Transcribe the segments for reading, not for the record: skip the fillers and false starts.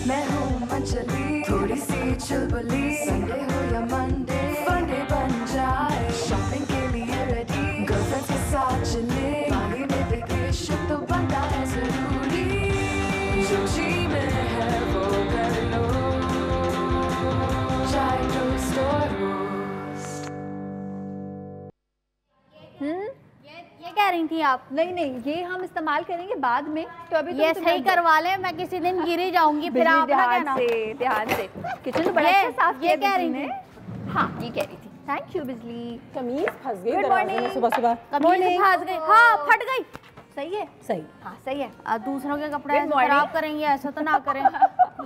मैं हूँ मंचली, थोड़ी सी चुलबुली, संडे हो या मंडे, फंडे बन जाए, शॉपिंग के लिए रेडी, गर्लफ्रेंड्स के साथ चले, बाली में वेकेशन तो बनता है जरूरी, जो जी में है वो कर लो, चाहे टोस्ट और रोस्ट। ये कह रही थी आप? नहीं, ये हम इस्तेमाल करेंगे बाद में, तो अभी ये सही करवा लें, मैं किसी दिन गिर ही जाऊंगी फिर आप ना कहना। ध्यान से किचन तो बड़ा अच्छा साफ किया। ये कह रही थी? हाँ, ये कह रही थी। थैंक यू बिजली। कमीज फंस गई दरवाजे में सुबह सुबह। कमीज फंस गई, हाँ फट गई। सही है, सही। हाँ सही है। दूसरों के कपड़े खराब करेंगे, ऐसा तो ना करें।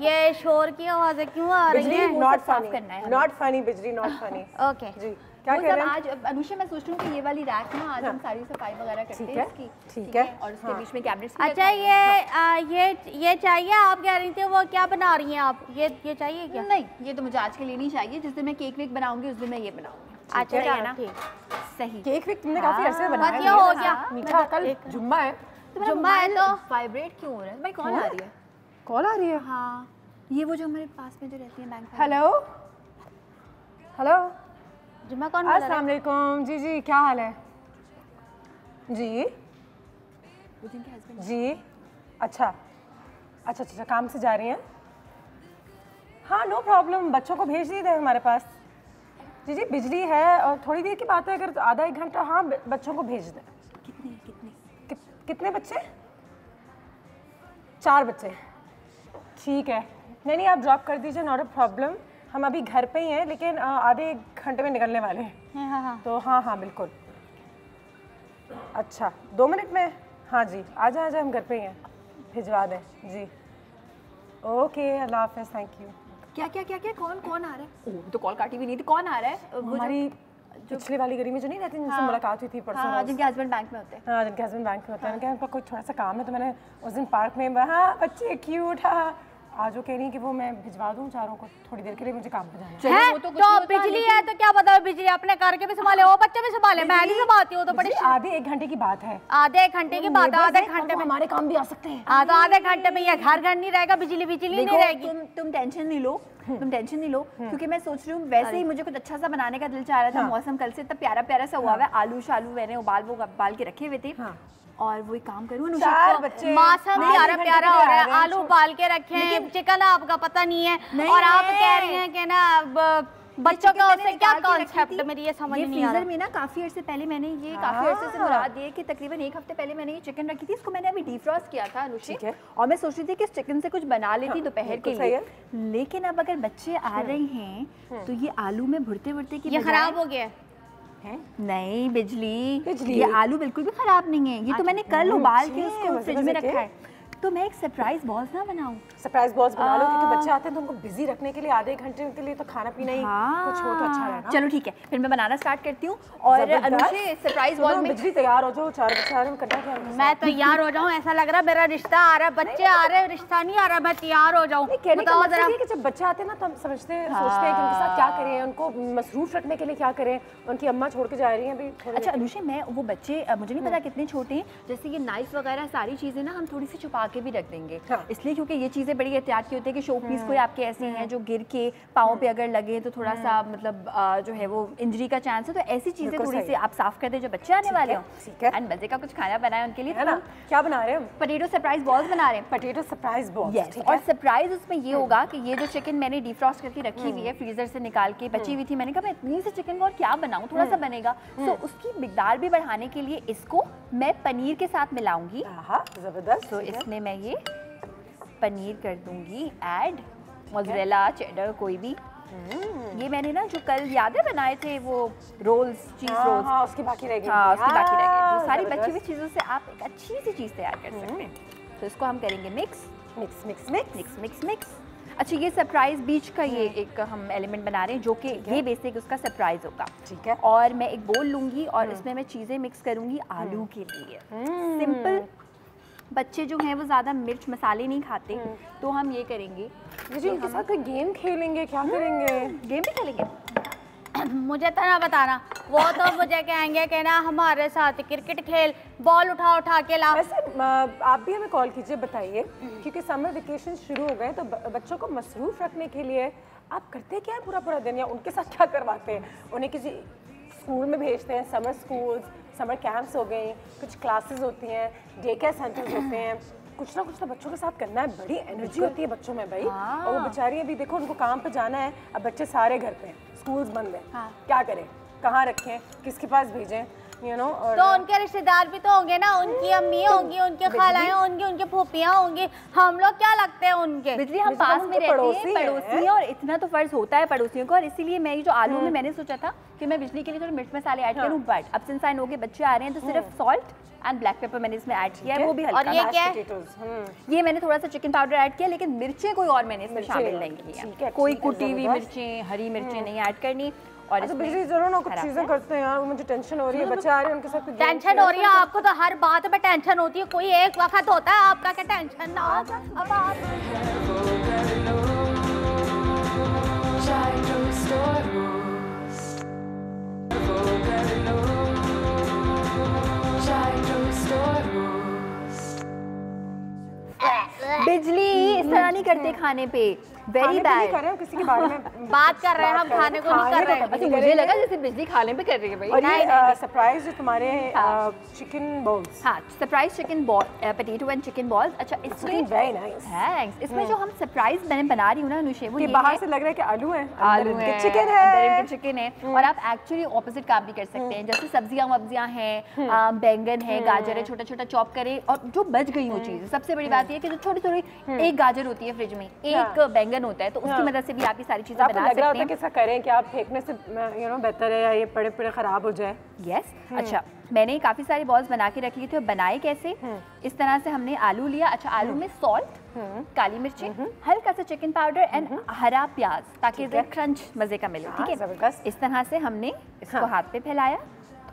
ये शोर की आवाजें क्यों आ रही हैं? नॉट फनी, नॉट फनी बिजली, नॉट फनी। ओके जी, क्या कह रहे हैं? आज अनुषा मैं सोच रही हूँ कि ये वाली रैक ना आज हम सारी सफाई वगैरह करते हैं इसकी। ठीक है। और उसके बीच में कैबिनेट्स। अच्छा, ये चाहिए? आप कह रही थी वो क्या बना रही हैं आप? ये चाहिए क्या? नहीं, ये तो मुझे आज के लिए नहीं चाहिए। जिस दिन मैं केक वेक बनाऊंगी उस दिन मैं ये बनाऊंगी। अच्छा है ना, सही। केक वेक तुमने काफी अरसे बनाया है। ये हो गया मीठा। कल जुम्मा है, जुम्मा है तो वाइब्रेट क्यों हो रहा है? भाई कॉल आ रही है। कॉल आ रही है? हाँ, ये वो जो हमारे पास में जो रहती है बैंक। हेलो हेलो, जुम्मा कौन बोल रहा है? अस्सलाम वालेकुम। जी क्या हाल है? जी जी, अच्छा, काम से जा रही हैं? हाँ, नो प्रॉब्लम, बच्चों को भेज दिए थे हमारे पास। जी बिजली है और थोड़ी देर की बात है, अगर आधा एक घंटा। हाँ, बच्चों को भेज दें। कितने बच्चे? 4 बच्चे। ठीक है, नहीं आप ड्रॉप कर दीजिए, नॉट अ प्रॉब्लम। हम अभी घर पे ही हैं, लेकिन आधे एक घंटे में निकलने वाले हैं। हाँ। तो हाँ बिल्कुल। अच्छा, 2 मिनट में? हाँ जी, आ जाए हम घर पे ही हैं, भिजवा दें जी। ओके, अल्लाह हाफ़िज़, थैंक यू। क्या कौन आ रहा है? ओह, तो कॉल काटी भी नहीं थी। कौन आ रहा है? हमारी पिछले वाली गली में जो नहीं रहती, जिनसे मुलाकात हुई थी परसों। हाँ, जिनके हस्बैंड बैंक में होते हैं। हाँ, जिनके हस्बैंड बैंक में होते हैं। उनके उनका कोई थोड़ा सा काम है, तो मैंने उस दिन पार्क में, हाँ बच्चे क्यूट, हाँ आज वो कह रही है कि वो मैं भिजवा दूँ चारों को थोड़ी देर के लिए, मुझे काम पे जाना है। तो बिजली है तो क्या बताओ, बिजली अपने करके भी संभाले, वो बच्चे भी संभाले, मैं नहीं संभालती हूँ। तो बड़ी आधे एक घंटे की बात है। आधे एक घंटे की बात है, आधे घंटे में हमारे काम भी आ सकते हैं। हाँ, तो आधे घंटे में ये घर नहीं रहेगा, बिजली नहीं रहेगी। तुम टेंशन नहीं लो, क्योंकि मैं सोच रही हूँ वैसे ही मुझे कुछ अच्छा सा बनाने का दिल चाह रहा था। मौसम कल से इतना प्यारा सा हुआ है, आलू शालू मैंने उबाल के रखे हुए थे। और वही काम करूँ। मौसम प्यारा हो रहा है, आलू उबाल के रखे हैं, चिकन आपका पता नहीं है, और आप कह रही हैं कि ना बच्चों का उससे क्या कॉन्सेप्ट, मेरी ये समझ नहीं आ रहा। फ्रीजर में ना काफी अर्से पहले मैंने ये काफी अर्से से मुराद दिए कि तकरीबन 1 हफ्ते पहले मैंने ये चिकन रखी थी, इसको मैंने अभी डिफ्रॉस्ट किया था अनुषा, और मैं सोच रही थी कि इस चिकन से कुछ बना लेती दोपहर के लिए। लेकिन अब अगर बच्चे आ रहे हैं तो ये आलू में भुरते की खराब हो गया है? नहीं बिजली, ये आलू बिल्कुल भी खराब नहीं है। ये तो मैंने कल उबाल के उसको फ्रिज में रखा है। तो मैं एक सरप्राइज बॉल्स ना बनाऊं? सरप्राइज बॉल्स बना लो, क्योंकि बच्चे आते हैं तो उनको बिजी रखने के लिए आधे घंटे के लिए तो खाना पीना ही कुछ हो तो अच्छा रहेगा। चलो ठीक है, फिर मैं बनाना स्टार्ट करती हूँ। और अनुषा सरप्राइज बॉल में बिजली तैयार हो जाओ, 4 बच्चे आ रहे हैं, करना क्या है? मैं तैयार हो जाऊँ? ऐसा लग रहा है मेरा रिश्ता आ रहा है, बच्चे आ रहे हैं, रिश्ता नहीं आ रहा, मैं तैयार हो जाऊँ। बताओ जरा कि जब बच्चे आते हैं ना तो हम सोचते हैं कि उनके साथ क्या करें, उनको मसरूफ रखने के लिए क्या करें। उनकी अम्मा छोड़ के जा रही हैं अभी। अच्छा अनुषा, मैं वो बच्चे मुझे नहीं पता कितने छोटे हैं, जैसे ये नाइफ वगैरह सारी चीजें ना हम थोड़ी सी छुपा के भी रख देंगे, इसलिए क्योंकि ये चीजें बड़ी एहतियात की होती है कि शो पीस कोई आपके ऐसे हैं जो गिर के पाँव पे अगर लगे तो थोड़ा सा मतलब जो है वो इंजरी का चांस है। तो ऐसी चीजें थोड़ी सी आप साफ कर दें जो बच्चे आने वाले हो। एंड मजे का कुछ खाना बनाए उनके लिए, है ना? क्या बना रहे हैं? पोटैटो सरप्राइज बॉल्स बना रहे हैं। पोटैटो सरप्राइज बॉल्स, और सरप्राइज उसमें ये होगा कि ये जो चिकन मैंने डिफ्रॉस्ट करके रखी हुई है, फ्रीजर से निकाल के बची हुई थी, मैंने कहा मैं इतनी से चिकन और क्या बनाऊं, थोड़ा सा बनेगा। तो उसकी मिकदार भी बढ़ाने के लिए इसको मैं पनीर के साथ मिलाऊंगी। जबरदस्त। तो इसमें मैं ये पनीर कर दूंगी ऐड, मोज़रेला, चेडर, कोई भी। ये मैंने ना जो कल याद है बनाए थे वो रोल्स, चीज रोल्स, उसकी बाकी रह गई। उसकी बाकी रह गई। तो सारी बची हुई चीज़ों से आप एक अच्छी सी चीज़ तैयार कर सकते हैं। तो इसको हम करेंगे मिक्स। अच्छा, ये सरप्राइज बीच का ये एक हम एलिमेंट बना रहे हैं जो कि ये बेसिक उसका सरप्राइज होगा। ठीक है। और मैं एक बोल लूंगी और इसमें मैं चीज़ें मिक्स करूंगी आलू के लिए। सिंपल, बच्चे जो हैं वो ज़्यादा मिर्च मसाले नहीं खाते, तो हम ये करेंगे जी, उनके साथ कोई गेम खेलेंगे, क्या करेंगे? गेम भी खेलेंगे। मुझे तो ना बताना, वो तो मुझे कहेंगे कि ना हमारे साथ क्रिकेट खेल, बॉल उठा उठा के ला। वैसे आप भी हमें कॉल कीजिए, बताइए, क्योंकि समर वेकेशन शुरू हो गए तो बच्चों को मसरूफ रखने के लिए आप करते क्या है पूरा पूरा दिन, या उनके साथ क्या करवाते हैं? उन्हें किसी स्कूल में भेजते हैं, समर स्कूल्स, समर कैंप्स हो गए, कुछ क्लासेस होती हैं, डे केयर सेंटर्स होते हैं, कुछ ना कुछ तो बच्चों के साथ करना है। बड़ी एनर्जी होती है बच्चों में भाई। और वो बेचारी अभी देखो, उनको काम पे जाना है, अब बच्चे सारे घर पे हैं, स्कूल्स बंद हैं, क्या करें, कहाँ रखें, किसके पास भेजें, यू नो। और तो उनके रिश्तेदार भी तो होंगे ना, उनकी अम्मी होंगी, उनके खालाएं होंगी, उनकी फूफियां होंगी, हम लोग क्या लगते हैं उनके? बिजली हम पास में रहते हैं, पड़ोसी, और इतना तो फर्ज होता है पड़ोसियों को। और इसीलिए मैं ये जो आलू में मैंने सोचा था कि मैं बिजली के लिए थोड़े मिर्च मसाले ऐड करूं, बट अब सिंस आई नो के बच्चे आ रहे हैं तो सिर्फ सॉल्ट एंड ब्लैक पेपर मैंने इसमें ऐड किया है, वो भी हल्का। और ये क्या है? ये मैंने थोड़ा सा चिकन पाउडर ऐड किया, लेकिन मिर्चें कोई और मैंने इसमें शामिल नहीं किया, कोई कुटी हुई मिर्चें, हरी मिर्चें नहीं ऐड करनी। और अच्छा बिजली जरूर ना कुछ चीजें करते हैं यार, मुझे टेंशन हो रही है, बच्चे आ रहे हैं उनके साथ टेंशन हो रही है आपको? तो हर बात में टेंशन होती है, कोई एक वक्त होता है आपका क्या टेंशन ना हो। अब आप Chai toast or roast. Chai toast or roast. बिजली इस तरह नहीं करते खाने पे, वेरी बैड। कर रहे हो किसी के बारे में बात कर रहे हैं, हम खाने को नहीं कर रहे हैं। अच्छा मुझे लगा जैसे बिजली खाने पे कर रही है भाई। और ये सरप्राइज जो तुम्हारे चिकन बॉल्स, हाँ surprise chicken ball, potato and chicken balls. अच्छा इसमें वेरी नाइस, थैंक्स। इसमें जो हम सरप्राइज मैंने बना रही हूँ ना अनुषे, वो ये बाहर से लग रहा है कि आलू है, आलू है, चिकन अंदर है, इनके चिकन है। और आप एक्चुअली ऑपोजिट काम भी कर सकते हैं, जैसे सब्जियां वब्जियां हैं, बैंगन है, गाजर है, छोटा छोटा चॉप करें, और जो बच गई हो चीज़। सबसे बड़ी बात ये है कि जो छोटी छोटी, एक गाजर होती है फ्रिज में, एक बैंगन होता है, तो उसकी मदद से भी आप ये सारी चीजें बना सकते हैं। कि ऐसा करें कि आप फेंकने से यू नो बेहतर है, या ये पड़े पड़े खराब हो जाए। यस अच्छा मैंने काफी सारी बॉल्स बना के रख ली थी। और बनाए कैसे, इस तरह से हमने आलू लिया। अच्छा आलू में सॉल्ट, काली मिर्ची, हल्का सा चिकन पाउडर एंड हरा प्याज, ताकि इसे क्रंच मजे का मिले। ठीक है, जबरदस्त। इस तरह से हमने इसको हाथ पे फैलाया।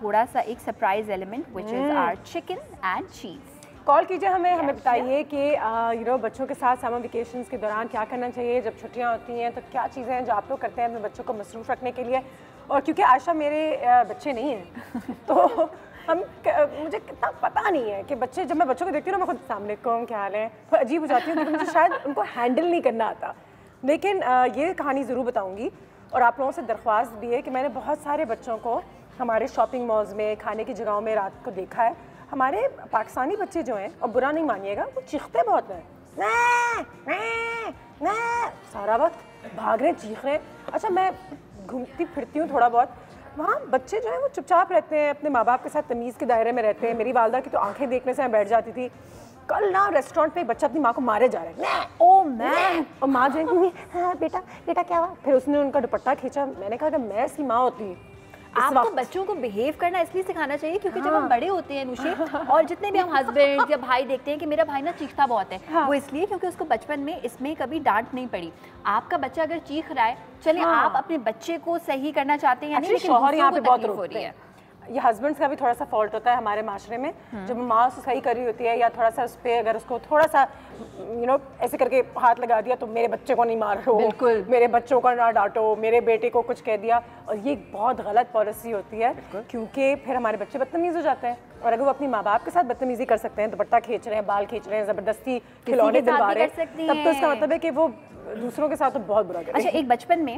थोड़ा सा एक surprise element which is our chicken and cheese. Call कीजिए हमें बताइए कि यू नो बच्चों के साथ समर वेकेशंस के दौरान क्या करना चाहिए, जब छुट्टियां होती हैं तो क्या चीज़ें हैं जो आप लोग करते हैं अपने बच्चों को मसरूफ़ रखने के लिए। और क्योंकि आशा मेरे बच्चे नहीं हैं तो मुझे कितना पता नहीं है कि बच्चे, जब मैं बच्चों को देखती हूँ ना, मैं खुद सामने कौन क्या हाल है, तो अजीब हो जाती हूँ, क्योंकि मुझे शायद उनको हैंडल नहीं करना आता। लेकिन ये कहानी ज़रूर बताऊँगी। और आप लोगों से दरख्वास्त भी है कि मैंने बहुत सारे बच्चों को हमारे शॉपिंग मॉल्स में, खाने की जगहों में रात को देखा है। हमारे पाकिस्तानी बच्चे जो हैं, और बुरा नहीं मानिएगा, वो चीखते बहुत हैं, सारा वक्त भाग रहे, चीख रहे। अच्छा मैं घूमती फिरती हूँ थोड़ा बहुत, वहाँ बच्चे जो हैं वो चुपचाप रहते हैं, अपने माँ बाप के साथ तमीज़ के दायरे में रहते हैं। मेरी वालदा की तो आंखें देखने से मैं बैठ जाती थी। कल ना रेस्टोरेंट पे बच्चा अपनी माँ को मारे जा रहा है, ओ मैन, और माँ जो है, हाँ बेटा बेटा क्या हुआ। फिर उसने उनका दुपट्टा खींचा। मैंने कहा कि मैं इसकी माँ होती, आपको बच्चों को बिहेव करना इसलिए सिखाना चाहिए क्योंकि जब हम बड़े होते हैं अनुषे, और जितने भी हम हस्बैंड या भाई देखते हैं कि मेरा भाई ना चीखता बहुत है, वो इसलिए क्योंकि उसको बचपन में इसमें कभी डांट नहीं पड़ी। आपका बच्चा अगर चीख रहा है, चलिए आप अपने बच्चे को सही करना चाहते हैं या नहीं, लेकिन शौहर यहाँ पे बहुत हो रही है। ये हस्बैंड्स का भी थोड़ा सा फॉल्ट होता है हमारे माशरे में। जब माँ उसे सही कर रही होती है, या थोड़ा सा उस पर अगर उसको थोड़ा सा यू नो ऐसे करके हाथ लगा दिया, तो मेरे बच्चे को नहीं मारो, बिल्कुल मेरे बच्चों को ना डांटो, मेरे बेटे को कुछ कह दिया। और ये बहुत गलत पॉलिसी होती है, क्योंकि फिर हमारे बच्चे बदतमीज़ हो जाते हैं। और अगर वो अपनी माँ बाप के साथ बदतमीज़ी कर सकते हैं, दुपट्टा खींच रहे हैं, बाल खींच रहे हैं, ज़बरदस्ती खिलौने दिलवा रहे हैं, तब तो इसका मतलब है कि वो दूसरों के साथ तो बहुत बुरा करें। अच्छा एक बचपन में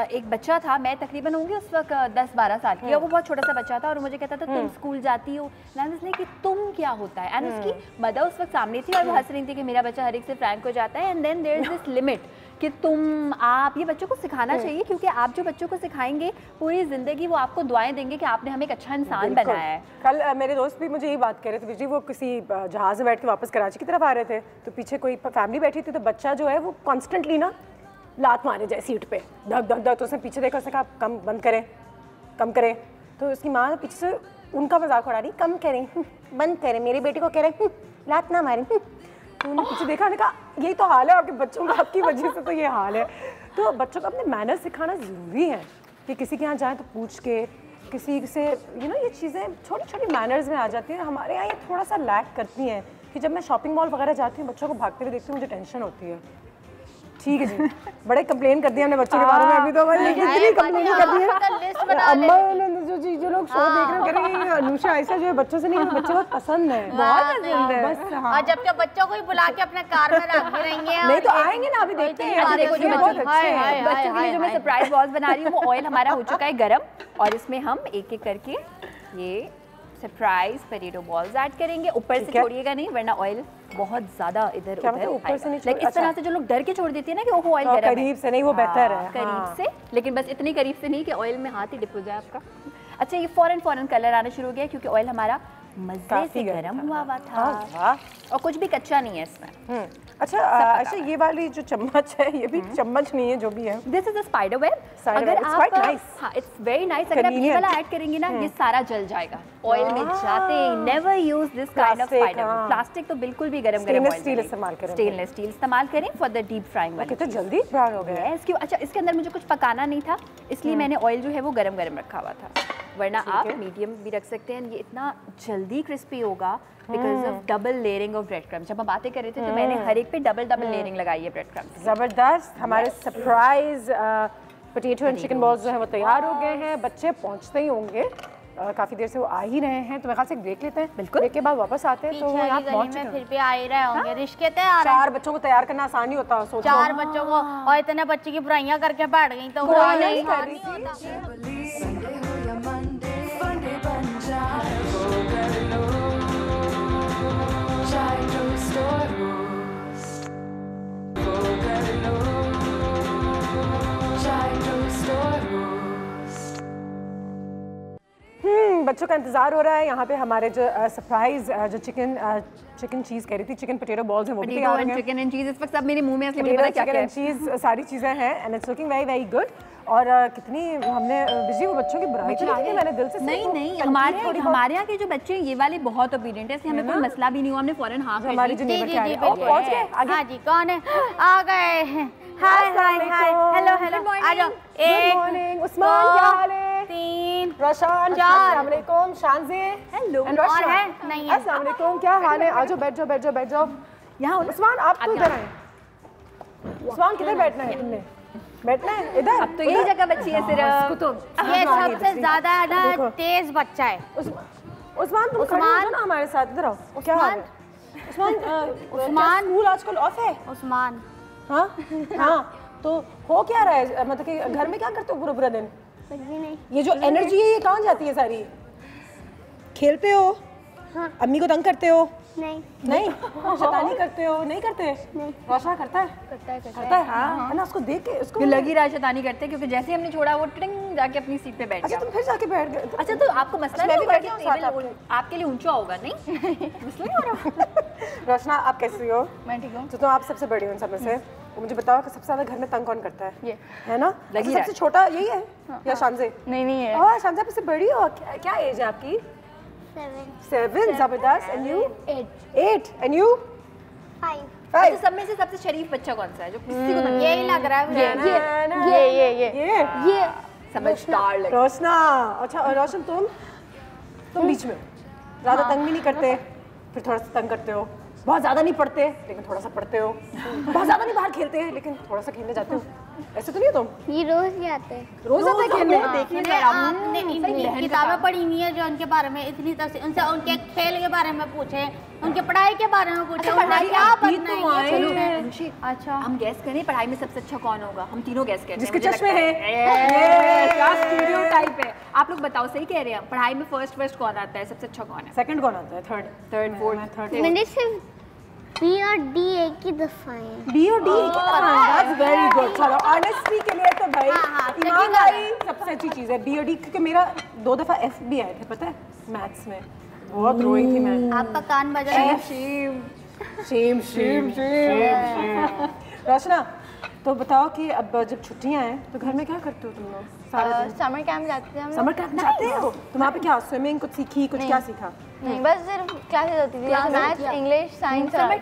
एक बच्चा था, मैं तकरीबन होंगी उस वक्त 10-12 साल की, और वो बहुत छोटा सा बच्चा था, और मुझे कहता था तुम स्कूल जाती हो, मैंने इसलिए कि तुम क्या होता है। एंड उसकी मदर उस वक्त सामने थी और वो हंस रही थी कि मेरा बच्चा हर एक से फ्रैंक हो जाता है। And then there is this limit कि तुम, आप, ये बच्चों को सिखाना चाहिए, क्योंकि आप जो बच्चों को सिखाएंगे पूरी जिंदगी वो आपको दुआएं देंगे कि आपने हमें एक अच्छा इंसान बनाया है। कल मेरे दोस्त भी मुझे यही बात कर रहे थे, बिजली वो किसी जहाज में बैठ के वापस कराची की तरफ आ रहे थे, तो पीछे कोई फैमिली बैठी थी, तो बच्चा जो है वो कॉन्स्टेंटली ना लात मारे जाए सीट पे, धक धक धक। तो उसने पीछे देखा, उसने कहा कम बंद करें, कम करें। तो उसकी माँ पीछे से उनका मजाक उड़ा रही, कम करें, बंद करें, मेरे बेटे को कह रहे लात ना मारें। तो उन्होंने पीछे देखा, कहा यही तो हाल है आपके बच्चों का, आपकी वजह से तो ये हाल है। तो बच्चों को अपने मैनर्स सिखाना ज़रूरी है कि किसी के यहाँ जाएँ तो पूछ के, किसी से यू नो ये चीज़ें छोटी छोटी मैनर्स में आ जाती हैं। हमारे यहाँ ये थोड़ा सा लैक करती हैं कि जब मैं शॉपिंग मॉल वगैरह जाती हूँ, बच्चों को भागते हुए देखती हूँ, मुझे टेंशन होती है। ठीक है जी, बड़े कंप्लेन कर दिया हमने बच्चों के बारे में अभी तो भाई कितनी कंप्लेन कर दी है। अम्मा ने जो लोग शो देख रहे हैं कह रहे हैं अनुषा ऐसा जो है बच्चों से नहीं, बच्चों बहुत पसंद है, बहुत पसंद है बस। हाँ और जब बच्चों को ही बुला के अपने कार में रख रहेंगे नहीं तो आएंगे ना, अभी देखते हैं। देखो जो बच्चों के लिए जो मैं सरप्राइज बॉल्स बना रही हूँ वो ऑयल हमारा हो चुका है गरम और इसमें हम एक एक करके ये सरप्राइज पोटैटो बॉल्स ऐड करेंगे। ऊपर से छोड़िएगा नहीं वरना ऑयल बहुत ज्यादा इधर उधर ऊपर से नहीं इस तरह से जो लोग डर के छोड़ देते हैं ना कि ओहो ऑयल गरम है, करीब से नहीं वो बेहतर है, करीब से, लेकिन बस इतनी करीब से नहीं कि ऑयल में हाथ ही डिप हो जाए आपका। अच्छा ये फौरन कलर आना शुरू हो गया क्योंकि ऑयल हमारा मजे से गर्म हुआ था और कुछ भी कच्चा नहीं है इसमें। अच्छा ये वाली जो चम्मच है ये भी चम्मच नहीं है जो भी है, this is a spider web. अगर आप हाँ इट्स वेरी नाइस, अगर आप ये वाला ऐड करेंगे ना ये सारा जल जाएगा ऑयल में जाते ही। Never use this kind of spider web. Plastic तो बिल्कुल भी गरम ऑयल स्टील इस्तेमाल करें, स्टेनलेस स्टील इस्तेमाल करें फॉर द डीप फ्राइंग वाली। कितना जल्दी फ्राई हो गया है इसकी। अच्छा इसके अंदर मुझे कुछ पकाना नहीं था इसलिए मैंने ऑयल जो है वो गरम रखा हुआ था, वरना आप मीडियम भी रख सकते हैं। ये इतना जल्दी क्रिस्पी होगा because of double layering of bread crumbs. जब हम बातें कर रहे थे तो मैंने हर एक पे डबल लेयरिंग लगाई है ब्रेड क्रम्स। जबरदस्त। हमारे surprise potato and chicken balls जो है वो तैयार हो गए हैं। बच्चे पहुंचते ही होंगे, काफी देर से वो आ ही रहे हैं, तो मेरे ख्याल से देख लेते हैं। बिल्कुल, ब्रेक के बाद वापस आते हैं तो यहाँ पहुंच चुके हैं। फिर भी आ ही रहे होंगे। रिश्ते तैयार 4 बच्चों को तैयार करना आसान नहीं होता, सोचो 4 बच्चों को और इतने बच्चे की बुराइयां करके बैठ गई तो वो नहीं कर रही संडे हो या मंडे फंडे बन जाए वो कर लो चाहे टोस्ट और रोस्ट वो कर लो चाहे टोस्ट और रोस्ट। बच्चों का इंतजार हो रहा है। यहाँ पे हमारे जो सरप्राइज जो चिकन चीज कह रही थी, चिकन पोटैटो बॉल्स हैं वो भी तैयार हैं। चिकन एंड चीज इस वक्त सब मेरे मुंह में, इसलिए मुझे पता क्या क्या है। चीज सारी चीजें हैं and it's looking very very good. और कितनी हमने बिजी वो बच्चों की बुराई तो नहीं की मैंने दिल से। नहीं हमारे यहाँ के जो बच्चे हैं ये वाले बहुत ओबीडिएंट है, इसलिए हमें कोई मसला भी नहीं हुआ। हमने फौरन हाँ कर हमारी जो नेबर क्या है पहुंच गए आगे। हाँ जी कौन है? आ गए हैं। हाय हेलो आ जाओ। गुड मॉर्निंग उस्मान, क्या हाल है? 3 रोशन, अस्सलाम वालेकुम, शानज़े हेलो और है नहीं है। अस्सलाम वालेकुम, क्या हाल है? आओ बैठ जाओ। यहाँ उस्मान आप तो इधर आए। उस्मान किधर बैठना है तुमने? बैठना है इधर। अब तो यही जगह बच्ची है सिर्फ। ये सबसे ज्यादा ना तेज बच्चा है। उस्मान तुम खड़े हो ना हमारे साथ, इधर आओ। क्या हाल है? उस्मान स्कूल आजकल ऑफ है। उस्मान हाँ तो हो क्या रहा है, मतलब कि घर में क्या करते हो पूरा दिन? नहीं। ये जो एनर्जी है ये कहाँ जाती है सारी? खेलते हो? हाँ। अम्मी को तंग करते हो? नहीं शैतानी करते हो? नहीं करते? नहीं। रोशना करता है हाँ। ना उसको देख के उसको लग ही रहा है शैतानी करते हैं, क्योंकि जैसे हमने छोड़ा वो टिंग जाके अपनी सीट पे बैठ गया। अच्छा तुम फिर जाके बैठ गए? अच्छा तो आपको मसला नहीं होगा कि टेबल आपके लिए ऊंचा होगा? नहीं मसला नहीं हो रहा। रोशना आप कैसी हो? मैं ठीक हूँ। तो आप सबसे बड़ी हो इन सब में से, तो मुझे बताओ कि सबसे ज्यादा घर में तंग कौन करता है? ये है ना? सबसे छोटा यही है या शानज़े? नहीं है। ओह शानज़े आपसे बड़ी हो, क्या एज है आपकी? 7 जबरदस्त। And you? 8 and you? 5। अच्छा सब में से सबसे शरीफ बच्चा कौन सा है जो किसी को यही लग रहा है? ये समझदार लग। रोशना। अच्छा और रोशन तुम बीच में ज्यादा तंग भी नहीं करते, फिर थोड़ा सा तंग करते हो, बहुत ज्यादा नहीं पढ़ते लेकिन थोड़ा सा पढ़ते हो, बहुत ज्यादा नहीं बाहर खेलते हैं लेकिन थोड़ा सा खेलने जाते हो, ऐसे तो नहीं हो तुम? ये रोज ही आते हैं। रोज आते हैं खेलने? देखिए आपने इनकी किताबें पढ़ी हुई है जो उनके बारे में इतनी तरह से उनसे उनके खेल के बारे में पूछे, उनके पढ़ाई के बारे में पूछे, पढ़ाई क्या पढ़ना है? अच्छा हम गैस करें पढ़ाई में सबसे अच्छा कौन होगा? हम तीनों गैस करें जिसके चश्मे हैं। क्या स्टीरियोटाइप है। आप लोग बताओ सही कह रहे हैं। पढ़ाई में फर्स्ट कौन आता है? सबसे अच्छा कौन है? सेकंड कौन आता है? Third fourth? मैंने सिर्फ बी और डी एक ही दफा है। बी और डी एक ही दफा है? That's very good. चलो ऑनेस्टी के लिए तो भाई ईमानदारी सबसे अच्छी चीज़ है। बी और डी, क्योंकि मेरा 2 दफा एफ भी आए थे पता है मैथ्स में, बहुत रोई थी मैं। आपका कान बजा रहा है। शेम। रोशना तो बताओ कि अब जब छुट्टियां हैं तो घर में क्या करते हो तुम लोग सारा दिन? समर कैंप जाते हैं। समर कैंप जाते हो? तो वहाँ पे क्या स्विमिंग कुछ सीखी, कुछ क्या सीखा? नहीं बस सिर्फ क्लासेस होती थी, maths, English, science. Summer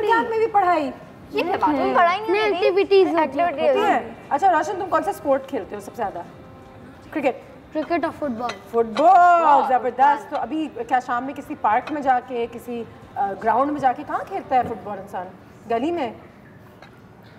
camp में भी पढ़ाई? ये पढ़ाई नहीं, एक्टिविटीज होती है। अच्छा रोशन तुम कौन सा स्पोर्ट खेलते हो सबसे ज्यादा? क्रिकेट और फुटबॉल। फुटबॉल जबरदस्त। तो अभी क्या शाम में किसी पार्क में जाके, किसी ग्राउंड में जाके कहाँ खेलता है फुटबॉल इंसान? गली में?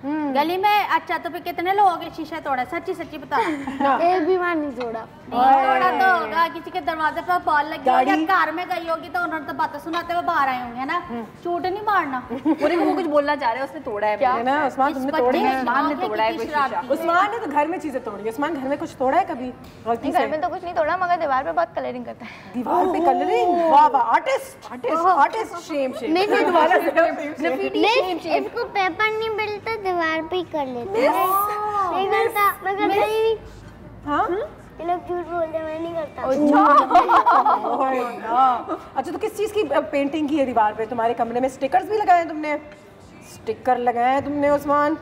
गली में। अच्छा तो फिर कितने लोगों के शीशे तोड़े? सच्ची सच्ची बता। एक भी बार नहीं तोड़ा। थोड़ा तो होगा, किसी के दरवाजे पर बॉल लगी होगी, कार में गई होगी तो उन्होंने तो बातें सुनाते हुए बाहर आए होंगे ना। चोट नहीं मारना। पूरे को वो कुछ बोलना चाह रहे हैं, उसने तोड़ा है। क्या ना उस्मान, तुमने तोड़ी है? उस्मान ने तोड़ा है कोई शीशा। उस्मान ने तो घर में चीजें तोड़ी है। उस्मान घर में कुछ तोड़ा है कभी गलती से? घर में तो कुछ नहीं तोड़ा, मगर दीवार पे बहुत कलरिंग करता है। दीवार पे कलरिंग? वाह वाह, artist artist artist. Shem Shem. इसको पेपर नहीं मिलता, दीवार पे ही कर लेते हैं। नहीं करता, मैं करता ही नहीं। हाँ ये लोग झूठ बोलते हैं, मैं नहीं करता। अच्छा तो किस चीज की पेंटिंग की है दीवार पे? तुम्हारे कमरे में स्टिकर्स भी लगाए हैं तुमने? स्टिकर लगाए हैं तुमने उस्मान?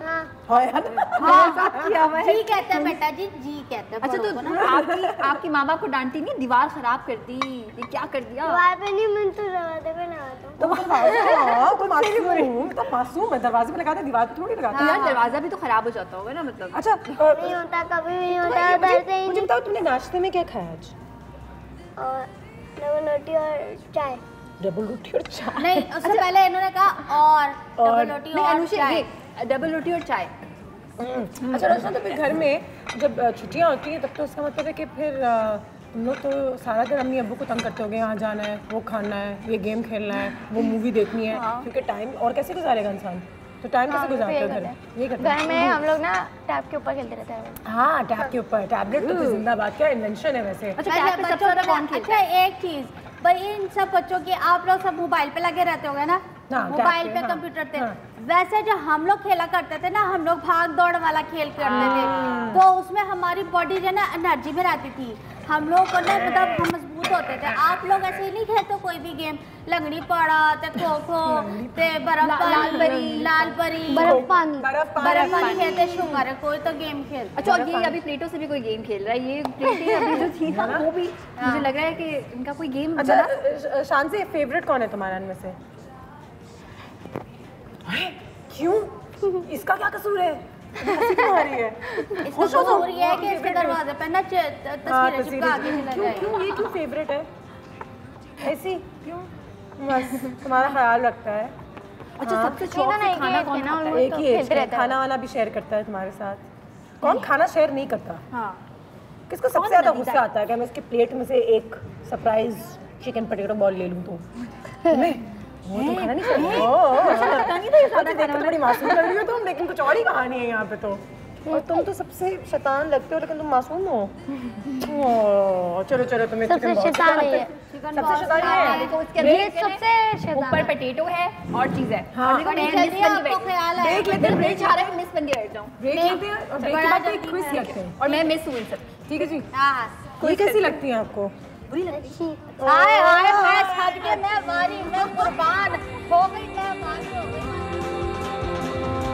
हाँ यार, जी कहते हैं बेटा जी, जी कहते हैं। अच्छा तो आपकी माँ बाप को डांटी नहीं, दीवार खराब कर दी, ये क्या कर दिया? दीवार पे नहीं, मैं तो दरवाजे पे लगाता हूँ। तो मासूम है, दरवाजे पे लगाते, दीवार पे थोड़ी लगाते। यार दरवाजा भी तो खराब हो जाता होगा ना, मतलब। अच्छा नहीं होता, कभी भी नहीं होता। उधर से ही मुझे बताओ, तुमने नाश्ते में क्या खाया आज? और डबल रोटी और चाय। डबल रोटी और चाय? नहीं, उससे पहले इन्होंने कहा और डबल रोटी नहीं और अनुषा, चाय। ये डबल रोटी और चाय। अच्छा रोशन, तो फिर घर में जब छुट्टियां होती हैं तब तो उसका मतलब है कि फिर तुम लोग तो सारा दिन अम्मी अब्बू को तंग करते होगे, यहाँ जाना है, वो खाना है, ये गेम खेलना है, वो मूवी देखनी है, क्योंकि टाइम और कैसे गुजारेगा इंसान? तो टाइम कैसे गुजारते हो घर? ये करते घर में हम लोग ना टैब के ऊपर खेलते रहते हैं। हाँ, टैब के ऊपर। टैबलेट तो फिर जिंदाबाद, क्या इन्वेंशन है वैसे। अच्छा टैब पे सबसे ज्यादा कौन खेलता है? अच्छा एक चीज भाई, इन सब बच्चों के आप लोग सब मोबाइल पे लगे रहते होगे ना, मोबाइल पे कंप्यूटर पे। वैसे जो हम लोग खेला करते थे ना, हम लोग भाग दौड़ वाला खेल करते थे, तो उसमें हमारी बॉडी जो ना एनर्जी में रहती थी, हम लोग को ना मतलब हम मजबूत होते थे। आप लोग ऐसे ही नहीं खेलते कोई भी गेम? लंगड़ी पड़ा, ते खो खो, ते बर्फ लाल परी, बर्फ पानी खेलते, शुगर कोई तो गेम खेलते। अच्छा और ये अभी प्लेटो से भी कोई गेम खेल रहा है, ये प्लेटें अभी जो थी ना वो भी मुझे लग रहा है कि इनका कोई गेम। अच्छा शान से फेवरेट कौन है तुम्हारा इनमें से? क्यों? इसका क्या कसूर है? इसका कसूर ये है कि इसके दरवाजे पे ना तस्वीरें चिपका के चला जाएगा। क्यों ये क्यों फेवरेट है? ऐसी क्यों? बस तुम्हारा ख्याल रखता है। अच्छा सबसे शौक से खाना कौन खाता है? एक ही एज है, खाना वाना भी शेयर करता है तुम्हारे साथ। कौन खाना शेयर नहीं करता? हाँ। किसको सबसे ज्यादा गुस्सा आता है कि मैं उसके प्लेट में से एक सरप्राइज चिकन पोटैटो बॉल ले लूं? तो वो तो खाना नहीं चाहिए। ऐसा लगता नहीं था ये सारा देख के बड़ी मासूम लग रही हो तुम, लेकिन कुछ और ही कहानी है यहाँ पे तो। और तुम तो सबसे शैतान लगते हो, लेकिन तुम मासूम हो। चलो चलो, तुम्हें चिकन बॉल शैतान है ये। सबसे शैतान है। ये सबसे ऊपर पोटैटो है और चीज है। हाँ। और देखो मैं मिस बन आपको ख्याल है? ब्रेक लेते हैं, ब्रेक चाह रहा है, मिस बन के बैठ जाऊं। ब्रेक लेते हैं और ब्रेक के बाद एक क्विज करते हैं। और मैं मिस हूं इन सब। ठीक है जी। हाँ, कोई कैसी लगती है आपको? हाय हाय, मैं सज के मैं मारी, मैं कुर्बान हो गई, मैं मारी हो गई।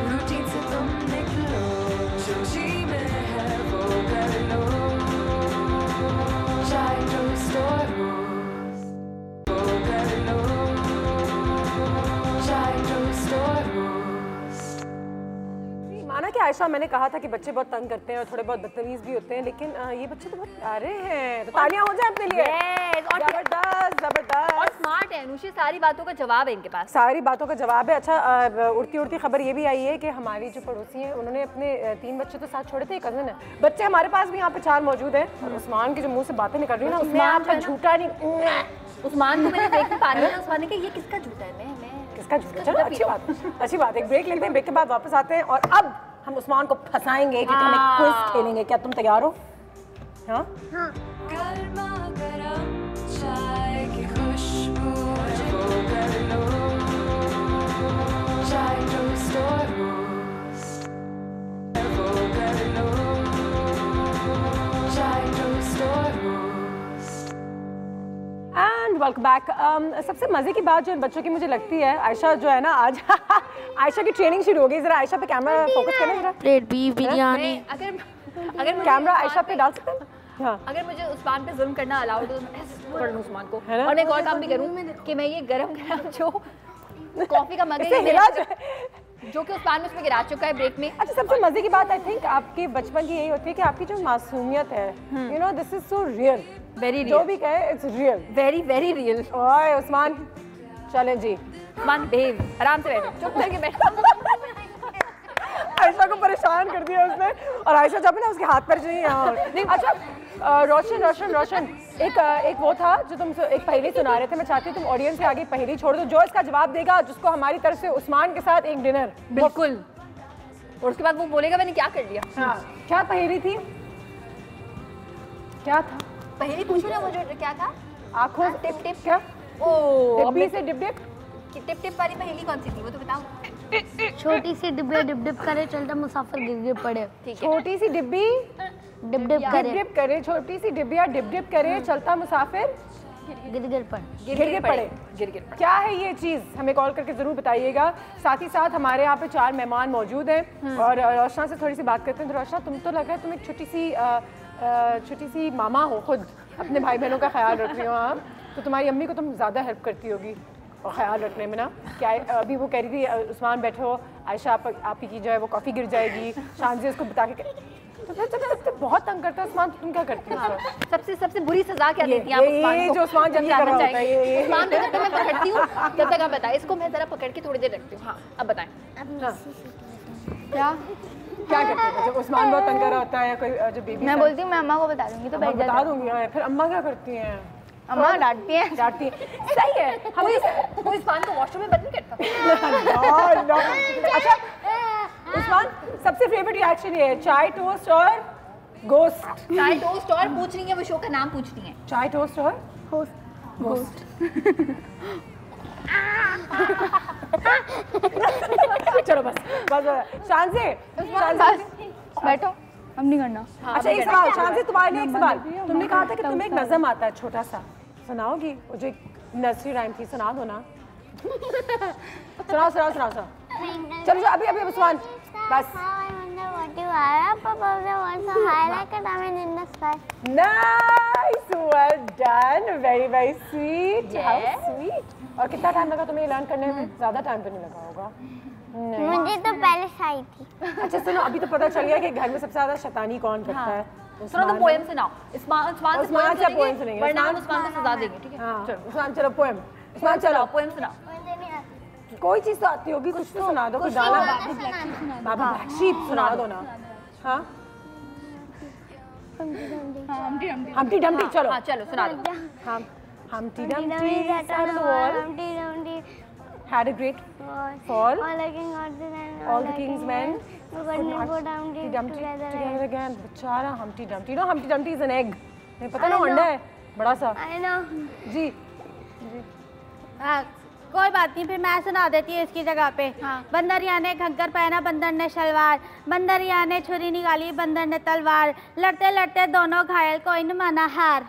रूटीन से तुम निकलो, जो जी में है वो कर लो। चाय टोस्ट और रोज वो कर लो। चाय टोस्ट और रोज। माना कि आयशा, मैंने कहा था कि बच्चे बहुत तंग करते हैं और थोड़े बहुत बदतमीज भी होते हैं, लेकिन ये बच्चे तो बहुत प्यारे हैं, तो तालियां हो जाए अपने लिए। और जबरदस्त जबरदस्त और स्मार्ट है अनुषी, सारी बातों का जवाब है इनके पास। सारी बातों का जवाब है। अच्छा उड़ती उड़ती खबर ये भी आई है कि हमारी जो पड़ोसी हैं उन्होंने अपने 3 बच्चे तो साथ छोड़े थे, कज़न है। बच्चे हमारे पास भी यहाँ पे 4 मौजूद हैं। और उस्मान की जो मुंह से बातें निकल रही है ना, उसमें आपका झूठा नहीं। उस्मान को मैंने देख के पानी में, उस्मान ने कहा ये किसका झूठा है? मैं किसका झूठा? चलो अच्छी बात। एक ब्रेक लेते हैं, ब्रेक के बाद वापस आते हैं और अब हम उस्मान को फंसाएंगे कि हम एक क्विज खेलेंगे। क्या तुम तैयार हो? हाँ। गर्मा गरम चाय की खुशबू वो कर लो। चाय टोस्ट और रोस्ट वो कर लो। चाय टोस्ट और रोस्ट। And welcome back. सबसे मजे की बात जो इन बच्चों की मुझे लगती है, आयशा जो है ना आज आयशा की ट्रेनिंग शुरू हो गई। जरा आयशा पे कैमरा फोकस करें जरा। Plate beef biryani. अगर कैमरा आयशा पे डाल सकते हैं? हाँ। अगर मुझे उस्मान पे जुल्म करना अलाउड हो तो मैं ऐसे पकड़ लूं उस्मान को, है ना? और मैं एक और काम भी करूं कि मैं ये गरम जो कॉफी का मग है इससे ये हिला जो कि उस्मान में उसमें गिरा चुका है ब्रेक में। अच्छा सबसे मजे की बात आई थिंक आपके बचपन की यही होती है कि आपकी जो मासूमियत है, you know this is so real, very जो भी कहे it's real, very very real. ओए उस्मान चलें जी। उस्मान बेव आराम से बैठो, चुप करके बैठो। आयशा को परेशान कर दिया उसने, और आयशा जब ना उसके हाथ पैर जो नहीं। अच्छा रोशन एक वो था जो तुम एक पहेली सुना रहे थे, मैं चाहती हूँ तुम ऑडियंस के आगे पहेली छोड़ दो, जो इसका जवाब देगा जिसको हमारी तरफ से उस्मान के साथ एक डिनर। बिल्कुल। और उसके बाद वो बोलेगा मैंने क्या कर लिया। हाँ, क्या पहेली थी, क्या था पहेली पूछो ना मुझे, क्या था? आँखों टिप टिप क्या? ओ डिब्बी से डिप डिप, टिप टिप वाली पहेली कौन सी थी वो तो बताओ। छोटी सी डिब्बे डिप डिप करे चलता मुसाफिर गिर गिर पड़े। ठीक है। छोटी सी डिब्बी डिप डिप करे डिप करे, छोटी सी डिब्बिया डिप डिप करे, चलता मुसाफिर गिर गिर पड़े। गिर गिर पड़े। क्या है ये चीज़, हमें कॉल करके ज़रूर बताइएगा। साथ ही साथ हमारे यहाँ पे 4 मेहमान मौजूद हैं और रोशना से थोड़ी सी बात करते हैं। तो रोशना, तुम तो लग रहा है तुम एक छोटी सी मामा हो, खुद अपने भाई बहनों का ख्याल रख रही हो आप, तो तुम्हारी अम्मी को तुम ज़्यादा हेल्प करती होगी और ख्याल रखने में ना। क्या अभी वो कह रही थी उस्मान बैठो, आयशा आप ही की जो है वो कॉफ़ी गिर जाएगी, शानजी उसको बता के, तो फिर बहुत तंग करता है उस्मान, तो तुम क्या करती हो? सबसे बुरी सजा क्या देती हैं आप उस्मान को? जो उस्मान जब जानना होता है चाहेंगे। उस्मान को जब मैं पकड़ती हूँ जब तक आप बताएं, इसको मैं जरा पकड़ के थोड़ी देर रखती हूँ। हाँ अब बताएं क्या करते हो जब उस्मान बहुत तंग कर रहा होता है या कोई जो बेबी? मैं बोलती हूँ मैं अम्मा को बता दूंगी तो बैठ बता जाता दूंगी। फिर अम्मा क्या करती हैं? अम्मा डांटती है। डांटती हैं। सही है। हम कोई उस्मान को वॉशरूम में बंद नहीं करता। अच्छा उस्मान, सबसे फेवरेट रिएक्शन ये है, चाय टोस्ट और गोस्ट। चाय टोस्ट और पूछ रही है, वो शो का नाम पूछ रही है। चाय टोस्ट और गोस्ट। चलो बस शानजी बैठो, हम नहीं करना। अच्छा एक सवाल शानजी तुम्हारे लिए, एक सवाल। तुमने कहा था कि तुम्हें एक नज़म आता है छोटा सा, सुनाओगी? वो जो नर्सरी राइम थी, सुना दो ना। सुनाओ। चलो अभी उस्मान बस। Nice, well done, very sweet. How sweet. और कितना टाइम लगा तुम्हें लर्न करने में? ज़्यादा टाइम तो नहीं लगा होगा? मुझे तो पहले से आई थी। अच्छा सुनो, अभी तो पता चल गया कि घर में सबसे ज़्यादा शैतानी कौन करता है। सुनो तो पोएम सुनाओ। उस्मान से पोएम सुनेंगे, वरना हम उस्मान को सजा देंगे, ठीक है? हाँ उस्मान चलो पोएम। उस्मान चलो पोएम सुनाओ। कोई चीज़ तो आती होगी, कुछ तो सुना दो, कुछ गाना। बाबा ब्लैक शीप सुना दो ना। हाँ हम्प्टी डम्प्टी चलो। हाँ चलो सुना दो। Humpty Dumpty sat on the wall, had a great fall. All the king's men could not Humpty Dumpty together again. बेचारा Humpty Dumpty. You know Humpty Dumpty is an egg. नहीं पता ना, अंडा है बड़ा सा। जी कोई बात नहीं, फिर मैं सुना देती हूँ इसकी जगह पे। बंदरिया ने घग्गर पहना, बंदर ने शलवार, बंदरिया ने छुरी निकाली, बंदर ने तलवार, लड़ते लड़ते दोनों घायल, कोई न माना हार।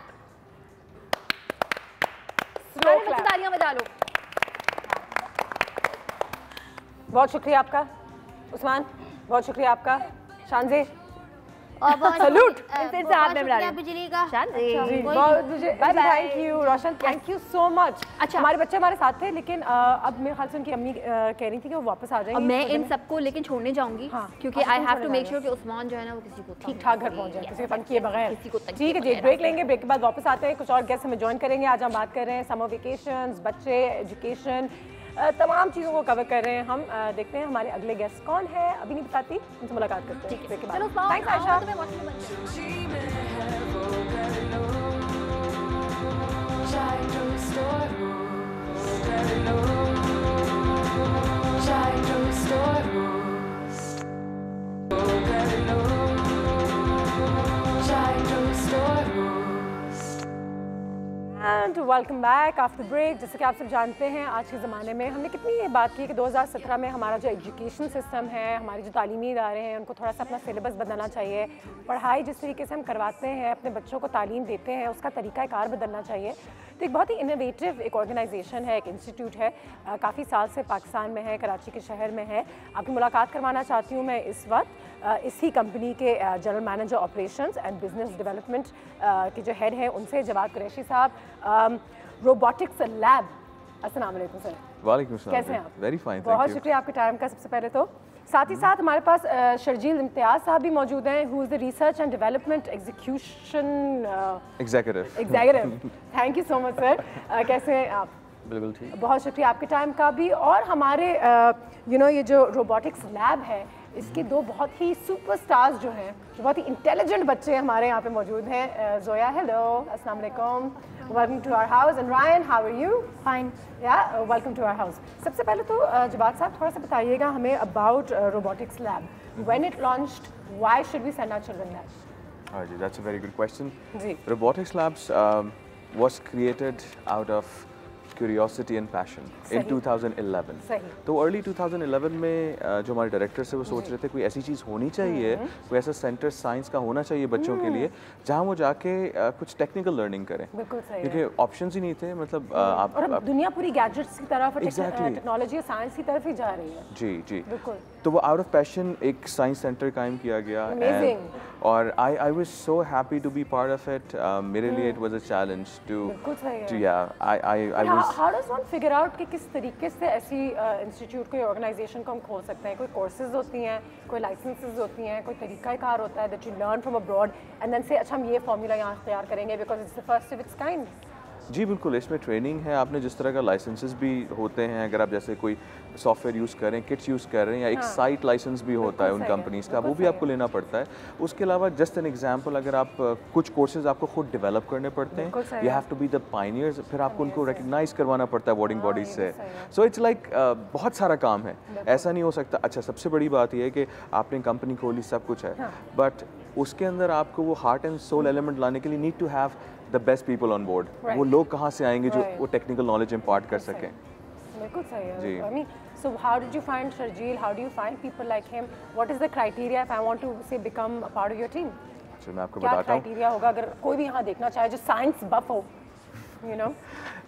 तालियां बजा लो। बहुत शुक्रिया आपका उस्मान, बहुत शुक्रिया आपका शानजी। सैल्यूट। फिर से हाथ में मिला रहे बिजली का। Thank you Roshan, thank you so much. अच्छा हमारे बच्चे हमारे साथ थे, लेकिन अब मेरे ख्याल से उनकी अम्मी कह रही थी कि वो वापस आ जाएंगे। मैं इन सबको लेकिन छोड़ने जाऊंगी क्योंकि I have to make sure कि उस्मान जो है ना वो किसी को ठीक ठाक घर पहुंच जाए, किसी को तंग किए बगैर। ठीक है जी, बगैर। ब्रेक लेंगे, ब्रेक के बाद वापस आते हैं, कुछ और गेस्ट हमें ज्वाइन करेंगे। आज हम बात कर रहे हैं समर वेकेशंस, बच्चे, एजुकेशन, तमाम चीज़ों को कवर कर रहे हैं हम। देखते हैं हमारे अगले गेस्ट कौन है, अभी नहीं बताती, उनसे मुलाकात करते हैं ब्रेक के बाद। Thanks Ayesha. Chai toast or roast, chai toast or roast, chai toast or roast. And welcome back after break। जैसे कि आप सब जानते हैं आज के ज़माने में हमने कितनी ये बात की कि 2017 में हमारा जो एजुकेशन सिस्टम है, हमारे जो तालीमी इदारे हैं, उनको थोड़ा सा अपना सिलेबस बदलना चाहिए। पढ़ाई जिस तरीके से हम करवाते हैं, अपने बच्चों को तालीम देते हैं, उसका तरीक़ाकार बदलना चाहिए। तो एक बहुत ही इनोवेटिव एक ऑर्गेनाइजेशन है, एक इंस्टीट्यूट है, काफ़ी साल से पाकिस्तान में है, कराची के शहर में है। आपकी मुलाकात करवाना चाहती हूँ मैं इस वक्त इसी कंपनी के general manager operations and business development के जो हेड हैं उनसे, जवाद कुरैशी साहब, रोबोटिक्स लैब। अस्सलाम वालेकुम सर। वालेकुम सलाम। कैसे हैं आप? वेरी फाइन, बहुत शुक्रिया आपके टाइम का सबसे पहले तो। साथ ही साथ हमारे पास शर्जील इम्तियाज़ साहब भी मौजूद हैं, who is the research and development executive. Thank you so much sir. कैसे हैं आप? बिल्कुल ठीक। बहुत शुक्रिया आपके टाइम का भी। और हमारे ये जो रोबोटिक्स लैब है, इसके दो बहुत ही सुपरस्टार्स जो हैं, जो बहुत ही इंटेलिजेंट बच्चे हमारे यहाँ पे मौजूद हैं। जोया, हेलो, अस्सलाम वालेकुम, welcome to our house. And Rayan, how are you? Fine. Ya, welcome to our house. सबसे पहले तो जवाद साहब थोड़ा सा बताइएगा हमें about robotics lab, when it launched, why should we send our children there? जी, that's a very good question. जी। Robotics Labs was created out of curiosity and passion in 2011. सही। तो early 2011 में जो हमारे डायरेक्टर से वो सोच रहे थे कोई ऐसी चीज़ होनी चाहिए, कोई ऐसा सेंटर साइंस का होना चाहिए बच्चों के लिए जहाँ वो जाके कुछ टेक्निकल लर्निंग करें, बिल्कुल सही क्योंकि ऑप्शंस ही नहीं थे। मतलब और अब दुनिया पूरी गैजेट्स की तरफ, Exactly. टेक्नोलॉजी और साइंस की तरफ ही जा रही है। जी जी, बिल्कुल। तो वो आउट ऑफ पैशन एक साइंस सेंटर कायम किया गया। Amazing. और I was so happy to be part of it. मेरे लिए it was a challenge to बिल्कुल सही है। I was how does one figure out कि किस तरीके से ऐसी इंस्टीट्यूट कोई ऑर्गेनाइजेशन को हम खोल सकते हैं? कोई कोर्सेज होती हैं, कोई लाइसेंसेज होती हैं, कोई तरीकाकार होता है that you learn from abroad and then से अच्छा हम ये फॉर्मूला यहाँ तैयार करेंगे because it's the first of it's kind? जी बिल्कुल, इसमें ट्रेनिंग है। आपने जिस तरह का लाइसेंसेस भी होते हैं, अगर आप जैसे कोई सॉफ्टवेयर यूज़ करें, किट्स यूज़ कर रहे हैं, या एक साइट लाइसेंस भी होता है उन कंपनीज़ का, वो भी आपको लेना पड़ता है। उसके अलावा जस्ट एन एग्जांपल, अगर आप कुछ कोर्सेज आपको खुद डेवलप करने पड़ते हैं, you have to be the pioneers, फिर आपको उनको रिकग्नाइज करवाना पड़ता है वोटिंग बॉडीज से। सो इट्स लाइक बहुत सारा काम है, ऐसा नहीं हो सकता। अच्छा, सबसे बड़ी बात यह है कि आपने कंपनी खोली, सब कुछ है, बट उसके अंदर आपको वो हार्ट एंड सोल एलिमेंट लाने के लिए need to have the best people on board. वो लोग कहाँ से आएंगे जो वो टेक्निकल नॉलेज इम्पार्ट कर सकें? बिल्कुल सही है। जी। I mean, so how did you find Sharjeel? How do you find people like him? What is the criteria if I want to say become a part of your team? चलो मैं आपको क्या बताता हूँ। क्राइटेरिया होगा अगर कोई भी यहाँ देखना चाहे जो साइंस बफ हो, you know?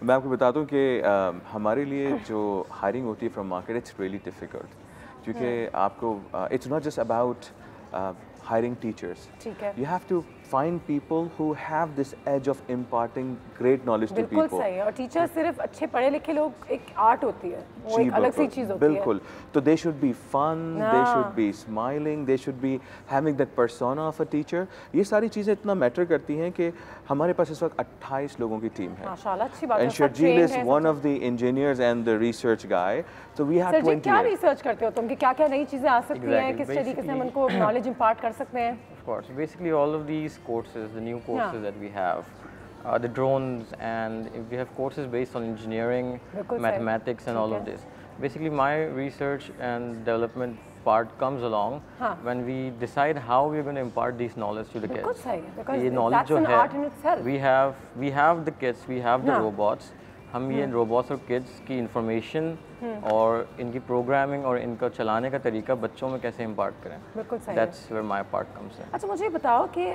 मैं आपको बताता हूँ कि हमारे लिए जो हायरिंग होती है from market, it's really difficult, क्योंकि आपको it's not just about hiring teachers. ठीक है। You have to find people who have this edge of imparting great knowledge to बिल्कुल people. सही है। और टीचर सिर्फ अच्छे पढ़े लिखे लोग, एक आर्ट होती है, वो जी, एक अलग सी चीज़ होती है। बिल्कुल। तो they should be fun, they should be smiling, they should be having that persona of a teacher. ये सारी चीज़ें इतना मैटर करती हैं कि हमारे पास इस वक्त 28 लोगों की टीम है। माशाल्लाह, अच्छी बात है। And Sharjeel is one of the engineers and the research guy. So we have sir ji, 20. क्या रिसर्च करते हो तुम कि क्या क्या नई चीज़ें आ सकती हैं, किस तरीके से हम उनको नॉलेज इम्पार्ट कर सकते हैं? Of course, basically all of these courses, the new courses that we have, the drones, and we have courses based on engineering, mathematics, and all of this. Basically, my research and development part comes along when we decide how we're going to impart these knowledge to the बिल्कुल kids. सही है, because ये knowledge that's जो an है, art in itself. we have the kids, we have the robots. हम ये robots और kids की इंफॉर्मेशन और इनकी प्रोग्रामिंग और इनका चलाने का तरीका बच्चों में कैसे इम्पार्ट करें, बिल्कुल सही है। That's where my part comes in. अच्छा, मुझे बताओ कि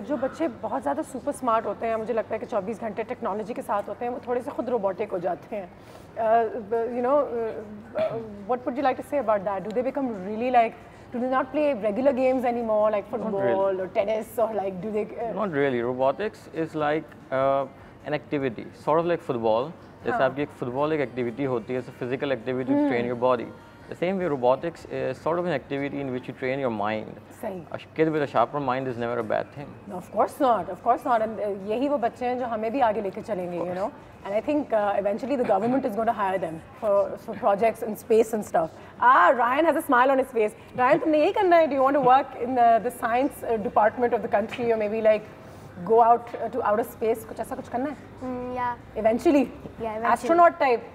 जो बच्चे बहुत ज़्यादा सुपर स्मार्ट होते हैं, मुझे लगता है कि 24 घंटे टेक्नोलॉजी के साथ होते हैं, वो थोड़े से खुद रोबोटिक हो जाते हैं। You know, what would you like to say about that? Do they become really like, do they not play regular games anymore like football or tennis, or like do they Not really. Robotics is like an activity, sort of like football. जैसे आपकी एक football एक activity होती है, it's a physical activity to train your body. The same way robotics is sort of an activity in which you train your mind. सही। A kid with a sharper mind is never a bad thing. Of course not, of course not. And यही वो बच्चे हैं जो हमें भी आगे लेके चलेंगे, you know. And I think eventually the government is going to hire them for projects in space and stuff. Ryan has a smile on his face. Ryan, तुमने यही करना है? Do you want to work in the science department of the country, or maybe like go out to outer space? कुछ ऐसा कुछ करना है? Yeah. Eventually. Yeah, eventually. Astronaut type.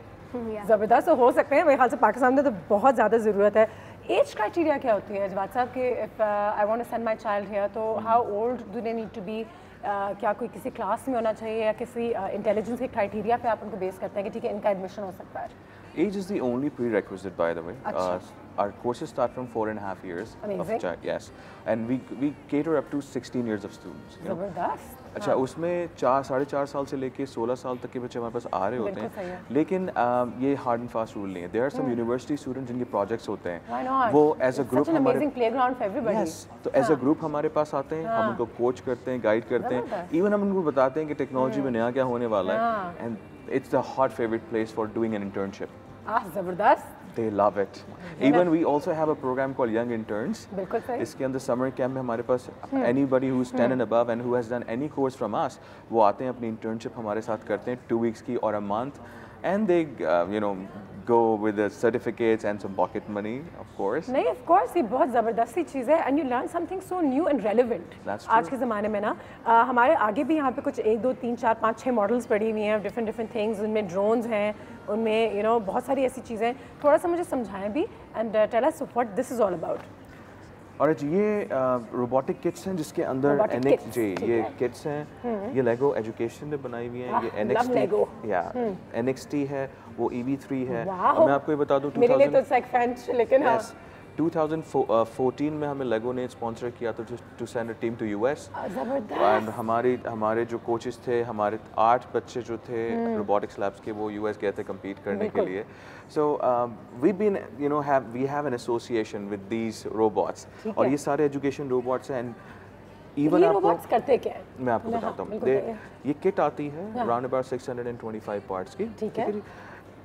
Yeah. ज़बरदस्त हो सकते हैं, मेरे ख्याल से पाकिस्तान में तो बहुत ज़्यादा ज़रूरत है। एज क्राइटेरिया क्या होती है जवाद साहब कि if I want to send my child here, तो how old do they need to be? क्या कोई किसी क्लास में होना चाहिए या किसी इंटेलिजेंस के क्राइटेरिया पे आप उनको बेस करते हैं कि ठीक है इनका एडमिशन हो सकता है? Age is the only prerequisite, by the way. Our courses start from 4.5 years Amazing. of child. Yes, and we cater up to 16 years of students. You know? ज़बरदस्त। अच्छा, उसमें 4-4.5 साल से लेके 16 साल तक के बच्चे हमारे पास आ रहे होते बिल्कुल सही हैं, है। लेकिन ये हार्ड एंड फास्ट रूल नहीं है। There are some university students जिनके प्रोजेक्ट्स होते हैं, Why not? वो as a It's group such an हमारे amazing playground for everybody. Yes, तो एज अ ग्रुप हमारे पास आते हैं, हम उनको कोच करते हैं, गाइड करते हैं, इवन हम उनको बताते हैं कि टेक्नोलॉजी में नया क्या होने वाला है, and it's the hot favourite place for doing an internship. ज़बरदस्त। They love it. Even we also have a program called Young Interns. बिल्कुल सही। इसके अंदर समर कैंप में हमारे पास anybody who's 10 and above and who has done any course from us, वो आते हैं अपनी internship हमारे साथ करते हैं 2 weeks की और a month. and they go with the certificates and some pocket money, of course. नहीं, of course, ये बहुत ज़बरदस्ती चीज़ है, and you learn something so new and relevant. That's true. आज के ज़माने में ना हमारे आगे भी यहाँ पे कुछ 1, 2, 3, 4, 5, 6 मॉडल्स पड़ी हुई हैं, different things, उनमें ड्रोन्स हैं, उनमें बहुत सारी ऐसी चीज़ें, थोड़ा सा मुझे समझाएं भी, and tell us what this is all about. और ये रोबोटिक किट्स हैं जिसके अंदर ये किट्स हैं, ये लेगो एजुकेशन ने बनाई हुई हैं, ये NXT है, वो EV3 है। मैं आपको ये बता दूं, मेरे लिए तो it's like French, लेकिन हाँ 2014 में हमें लेगो ने स्पॉन्सर किया था to send a team to US, and हमारे जो कोचेस थे, हमारे 8 बच्चे जो थे रोबोटिक्स लैब्स के, वो US गए थे compete करने के लिए। So we have an association with these robots, और ये सारे एजुकेशन रोबोट्स हैं। Even ये रोबोट्स करते क्या हैं? मैं आपको बताता हूँ। ये किट आती है around about 625 पार्ट्स की, ठीक है जी।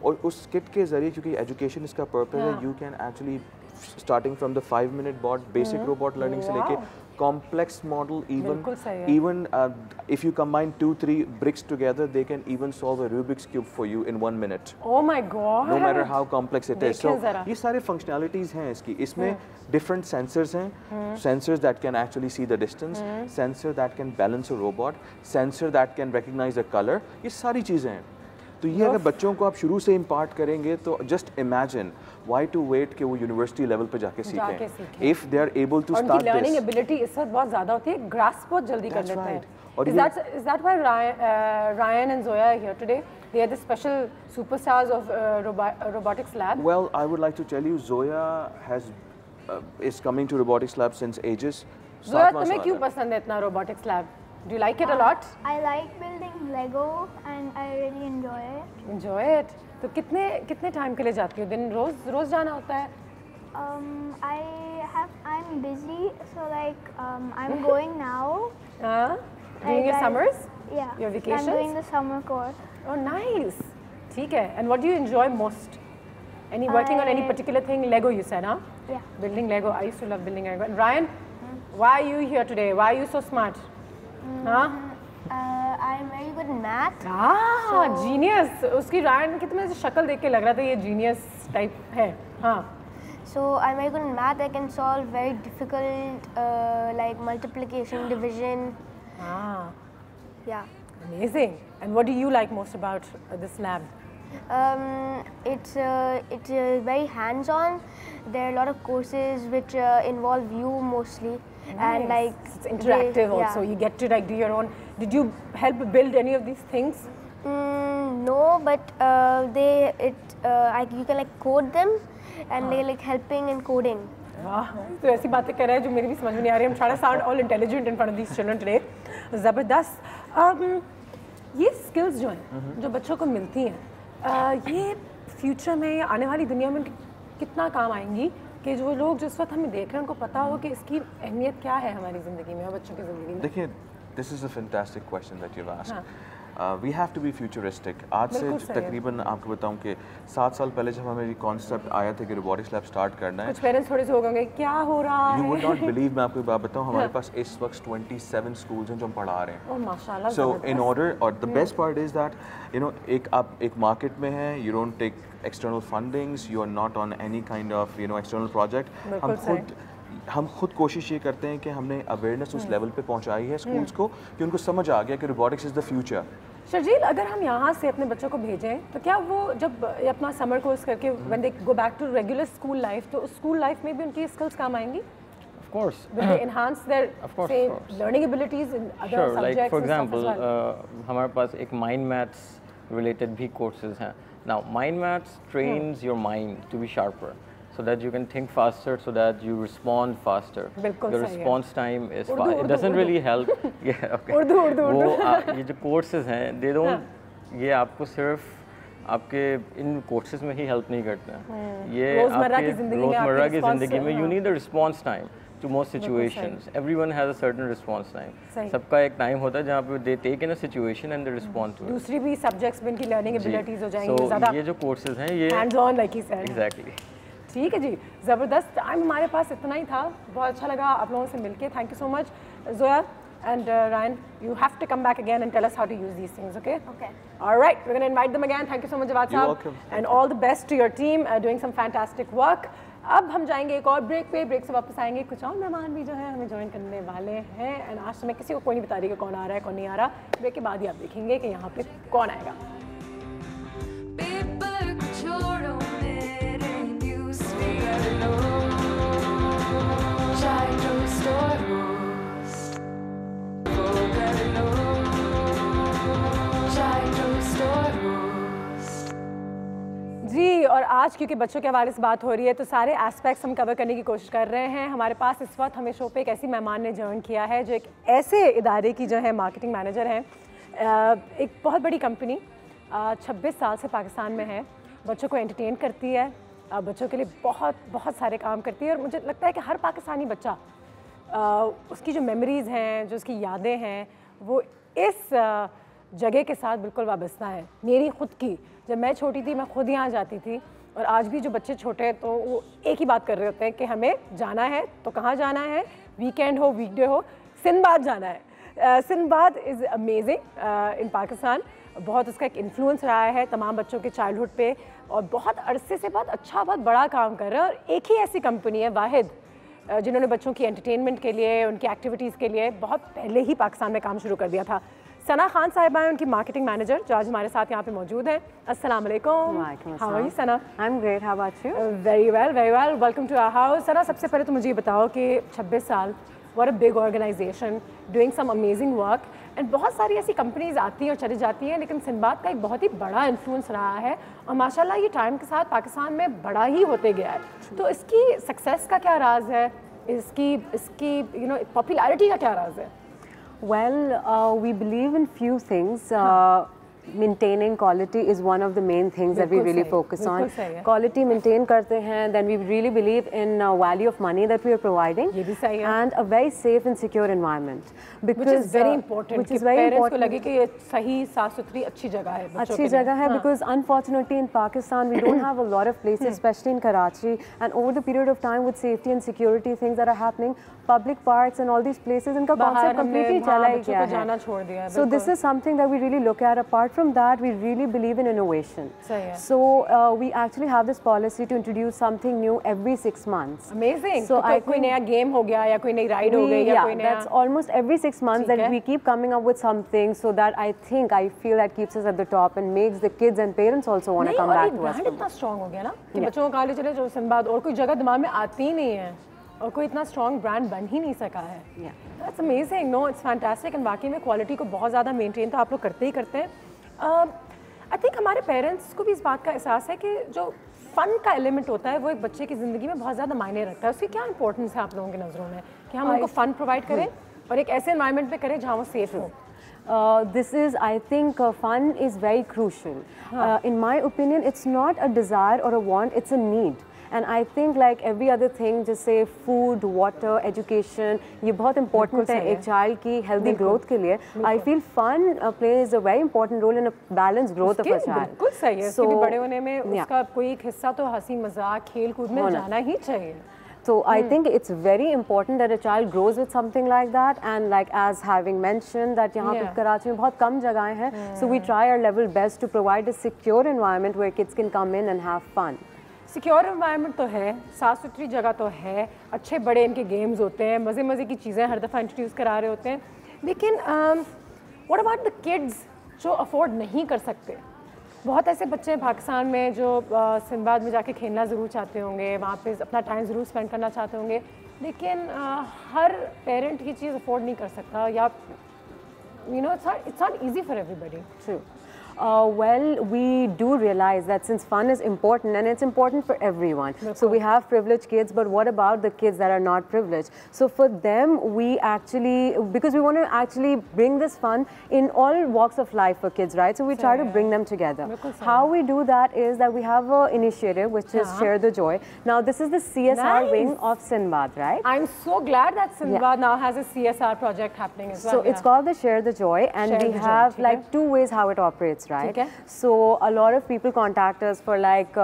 और उस किट के जरिए, क्योंकि एजुकेशन इसका पर्पस है, you can actually starting from the 5-minute board, basic robot learning से लेके complex model, even if you combine 2-3 bricks together, they can even solve a Rubik's cube for you in 1 minute. Oh my God! No matter how complex it is. So ये सारे functionalities हैं इसकी। इसमें different sensors हैं, sensors that can actually see the distance, sensor that can balance a robot, sensor that can recognize a color. ये सारी चीज़ें हैं। तो ये अगर बच्चों को आप शुरू से इम्पार्ट करेंगे तो just imagine why to wait कि वो यूनिवर्सिटी लेवल पे जाके सीखें। If they are able to start this, learning ability इस वक्त बहुत ज़्यादा होती है, ग्रास्प बहुत जल्दी कर लेते हैं। Is that why Ryan and Zoya are here today? They are the special superstars of robotics lab. Well, I would like to tell you, Zoya is coming to robotics lab since ages. Zoya, तुम्हें क्यों पसंद है इतना robotics lab? Do you like it a lot? I like building Lego and I really enjoy it. Enjoy it. तो कितने time के लिए जाती हो? दिन रोज जाना होता है? I'm busy, so like I'm going now. Doing your summers? Yeah. Your vacations? I'm doing the summer course. Oh, nice. ठीक है. And what do you enjoy most? Working on any particular thing? Lego, you said, huh? Yeah. Building Lego. I used to love building Lego. And Ryan, why are you here today? Why are you so smart? I'm very good in math. Genius. उसकी Ryan की तो मुझे शक्ल देख के लग रहा था ये genius type है. हाँ. So I'm very good in math. I can solve very difficult like multiplication, division. Yeah. Amazing. And what do you like most about this lab? It's very hands-on. There are a lot of courses which involve you mostly. Nice. And like it's interactive also. You get to like do your own. Did you help build any of these things? No, but you can like code them, and they're like helping in coding. तो ऐसी बातें कर रहे हैं जो मेरी भी समझ में नहीं आ रही. I'm trying to sound all intelligent in front of these children today. ज़बरदस्त. ये skills जो हैं, जो बच्चों को मिलती हैं, ये फ्यूचर में या आने वाली दुनिया में कितना काम आएंगी कि जो लोग जिस वक्त हमें देख रहे हैं उनको पता हो कि इसकी अहमियत क्या है हमारी ज़िंदगी में और बच्चों की ज़िंदगी में. देखिए, this is a fantastic question that you've asked. We have to be futuristic. आज से तकरीबन आपको बताऊं कि 7 साल पहले जब हमें ये कॉन्सेप्ट आया था कि रोबोटिक्स लैब स्टार्ट करना है, कुछ पेरेंट्स थोड़े से हो गए क्या हो रहा है. You would not believe, मैं आपको एक बात बताऊं, हमारे पास इस वक्त 27 स्कूल्स हैं जो हम पढ़ा रहे हैं. Oh, माशाल्लाह. So in order, और the best part is that आप एक मार्केट में हैं, you don't take external fundings, you are not on any kind of external project. हम खुद कोशिश ये करते हैं कि हमने अवेयरनेस उस लेवल पे पहुंचाई है स्कूल्स को कि उनको समझ आ गया कि robotics is the future. Sharjeel, अगर हम यहाँ से अपने बच्चों को भेजें तो क्या वो जब अपना समर कोर्स करके when they go back to regular school life, तो स्कूल लाइफ में भी उनकी स्किल्स काम आएंगी? Of course. Will they enhance their say learning abilities in other subjects? Like for example, हमारे पास एक mind maths related भी courses हैं. Now mind maths trains your mind to be sharper, so that you can think faster, so that you respond faster. Your response time is fast. It doesn't really help. Yeah, okay. वो ये जो courses हैं, they don't, ये आपको सिर्फ आपके इन courses में ही help नहीं करते हैं. ये रोज़मर्रा की ज़िंदगी में you need a response time to most situations. Everyone has a certain response time. सबका एक टाइम होता है जहाँ पे they take in a situation and they respond to it. दूसरी भी subjects में इनकी learning abilities हो जाएंगी ज़्यादा. ज़्यादा. ये जो courses हैं ये hands on like he said. Exactly. ठीक है जी, ज़बरदस्त. टाइम हमारे पास इतना ही था. बहुत अच्छा लगा आप लोगों से मिलके. Thank you so much. Zoya, And Ryan, you have to come back again and tell us how to use these things, okay? Okay. All right, we're going to invite them again. Thank you so much, Jawad You're Saab. welcome. And all the best to your team, doing some fantastic work. अब हम जाएंगे एक और break पे, break से वापस आएंगे, कुछ और मेहमान भी जो है हमें ज्वाइन करने वाले हैं। एंड आज तो मैं किसी को कोई नहीं बता रही कि कौन आ रहा है कौन नहीं आ रहा। ब्रेक के बाद ही आप देखेंगे कि यहाँ पे कौन आएगा। पेपर को छोड़ो मेरे न्यूज़फीड लो, चाय टोस्ट और रोस्ट वो कर लो, चाय टोस्ट और रोस्ट। जी, और आज क्योंकि बच्चों के हवाले से बात हो रही है तो सारे एस्पेक्ट्स हम कवर करने की कोशिश कर रहे हैं। हमारे पास इस वक्त हमें शो पे एक ऐसी मेहमान ने ज्वाइन किया है जो एक ऐसे इदारे की जो है मार्केटिंग मैनेजर हैं, एक बहुत बड़ी कंपनी, 26 साल से पाकिस्तान में है, बच्चों को एंटरटेन करती है, बच्चों के लिए बहुत सारे काम करती है। और मुझे लगता है कि हर पाकिस्तानी बच्चा उसकी जो मेमोरीज़ हैं, जो उसकी यादें हैं, वो इस जगह के साथ बिल्कुल वाबस्ता है। मेरी खुद की, जब मैं छोटी थी मैं खुद यहाँ जाती थी, और आज भी जो बच्चे छोटे हैं तो वो एक ही बात कर रहे होते हैं कि हमें जाना है तो कहाँ जाना है, वीकेंड हो वीकडे हो, सिंदबाद जाना है। Sinbad is amazing in Pakistan, बहुत उसका एक इन्फ्लुएंस रहा है तमाम बच्चों के चाइल्डहुड पे, और बहुत अरसे से बहुत अच्छा बहुत बड़ा काम कर रहा है। और एक ही ऐसी कंपनी है वाहिद जिन्होंने बच्चों की एंटरटेनमेंट के लिए, उनकी एक्टिविटीज़ के लिए बहुत पहले ही पाकिस्तान में काम शुरू कर दिया था। सना खान साहिबा हैं उनकी मार्केटिंग मैनेजर जो आज हमारे साथ यहाँ पे मौजूद हैं। अस्सलाम वालेकुम। How are you Sana? I am great, how about you? Very well, welcome to our house. Sana, सबसे पहले तो मुझे ये बताओ कि 26 साल, what a big organisation doing some amazing work, and बहुत सारी ऐसी कंपनीज आती हैं और चली जाती हैं, लेकिन सिंदबाद का एक बहुत ही बड़ा इन्फ्लुएंस रहा है और माशाल्लाह ये टाइम के साथ पाकिस्तान में बड़ा ही होते गया है। तो इसकी सक्सेस का क्या राज है, इसकी यू नो पॉपुलैरिटी का क्या राज है? Well, we believe in few things. Maintaining quality is one of the main things that we really focus on. Quality maintain करते हैं, then we really believe in value of money that we are providing, ये भी सही है, and a very safe and secure environment. Because which is very important. Which is very important. को लगे कि ये सही, साफ सुथरी, अच्छी जगह है। अच्छी जगह है, because unfortunately in Pakistan we don't have a lot of places, especially in Karachi, and over the period of time with safety and security things that are happening, public parks and all these places, इनका concept completely चला ही गया है। So this is something that we really look at. Apart from that, we really believe in innovation. So we actually have this policy to introduce something new every 6 months. Amazing. So कोई नया game हो गया या कोई नई ride हो गई या कोई नया, that's almost every 6 months that we keep coming up with something, so that I feel that keeps us at the top and makes the kids and parents also want to come back to us. brand इतना strong हो गया ना कि बच्चों को कहा ले चले जो सिंदबाद, और कोई जगह दिमाग में आती ही नहीं है और कोई इतना स्ट्रॉन्ग ब्रांड बन ही नहीं सका है। That's amazing, no it's fantastic, and बाकी में क्वालिटी को बहुत ज़्यादा मेंटेन तो आप लोग करते ही करते हैं। आई थिंक हमारे पेरेंट्स को भी इस बात का एहसास है कि जो फ़न का एलिमेंट होता है वो एक बच्चे की ज़िंदगी में बहुत ज़्यादा मायने रखता है। उसकी क्या इंपॉर्टेंस है आप लोगों की नज़रों में कि हम उनको फ़न प्रोवाइड करें और एक ऐसे एनवायरनमेंट में करें जहाँ वो सेफ हो? This is, I think, fun is very crucial. In my opinion, it's not a desire or a want, it's a need. And I think like every other thing, just say food, water, education, ये बहुत important है एक child की healthy growth के लिए. I feel fun plays a very important role in a balanced growth of a child. बिल्कुल सही है, उसके भी बड़े होने में उसका कोई एक हिस्सा तो हंसी मजाक खेल कूद में जाना ही चाहिए। So I think it's very important that a child grows with something like that, and like as having mentioned that यहाँ पे कराची में बहुत कम जगहें हैं, so we try our level best to provide a secure environment where kids can come in and have fun. Secure environment तो है, साफ़ सुथरी जगह तो है, अच्छे बड़े इनके गेम्स होते हैं, मज़े मज़े की चीज़ें हर दफ़ा इंट्रोड्यूस करा रहे होते हैं, लेकिन व्हाट अबाउट द किड्स जो अफोर्ड नहीं कर सकते? बहुत ऐसे बच्चे हैं पाकिस्तान में जो सिंदबाद में जाके खेलना ज़रूर चाहते होंगे, वहाँ पे अपना टाइम ज़रूर स्पेंड करना चाहते होंगे, लेकिन हर पेरेंट ये चीज़ अफोर्ड नहीं कर सकता, या you know it's not easy for everybody. True. Well, we do realize that since fun is important and it's important for everyone. So we have privileged kids, but what about the kids that are not privileged? So for them, we actually, because we want to actually bring this fun in all walks of life for kids, right? So we try to bring them together. How we do that is that we have an initiative which is Share the Joy. Now this is the CSR wing of Sinbad, right? I'm so glad that Sinbad now has a CSR project happening as well. So it's called the Share the Joy, and we have like 2 ways how it operates. kids, right? So a lot of people contact us for like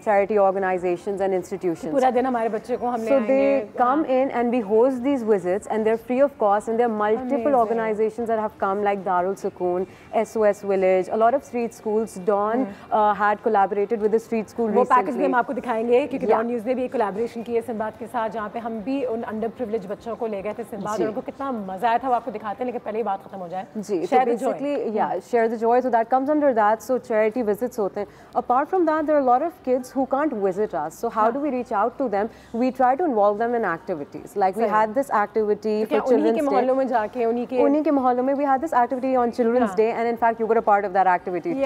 charity organizations and institutions. पूरा दिन हमारे बच्चे को हम ले So they come in and we host these visits, and they're free of cost, and there are multiple organizations that have come like Darul Sukoon, SOS Village, a lot of street schools. Dawn had collaborated with the street school recently. वो package भी हम आपको दिखाएंगे क्योंकि don news ने भी एक collaboration की है सिंबाद के साथ, जहाँ पे हम भी उन अंडर प्रिविलेज बच्चों को ले गए थे सिंबाद, और उनको कितना मजा आया था वो आपको दिखाते हैं, लेकिन पहले ही बात खत्म हो जाए. जी, so basically, yeah, share the joy. So that comes under that. So charity visits होते हैं. Apart from that, there are a lot of kids who can't visit us. So how do we reach out to them? We try to involve them in activities. Like we had this activity for Children's Day. उन्हीं के मोहल्लों में जाके उन्हीं के मोहल्लों में we had this activity on Children's Day, and in fact you were a part of that activity too.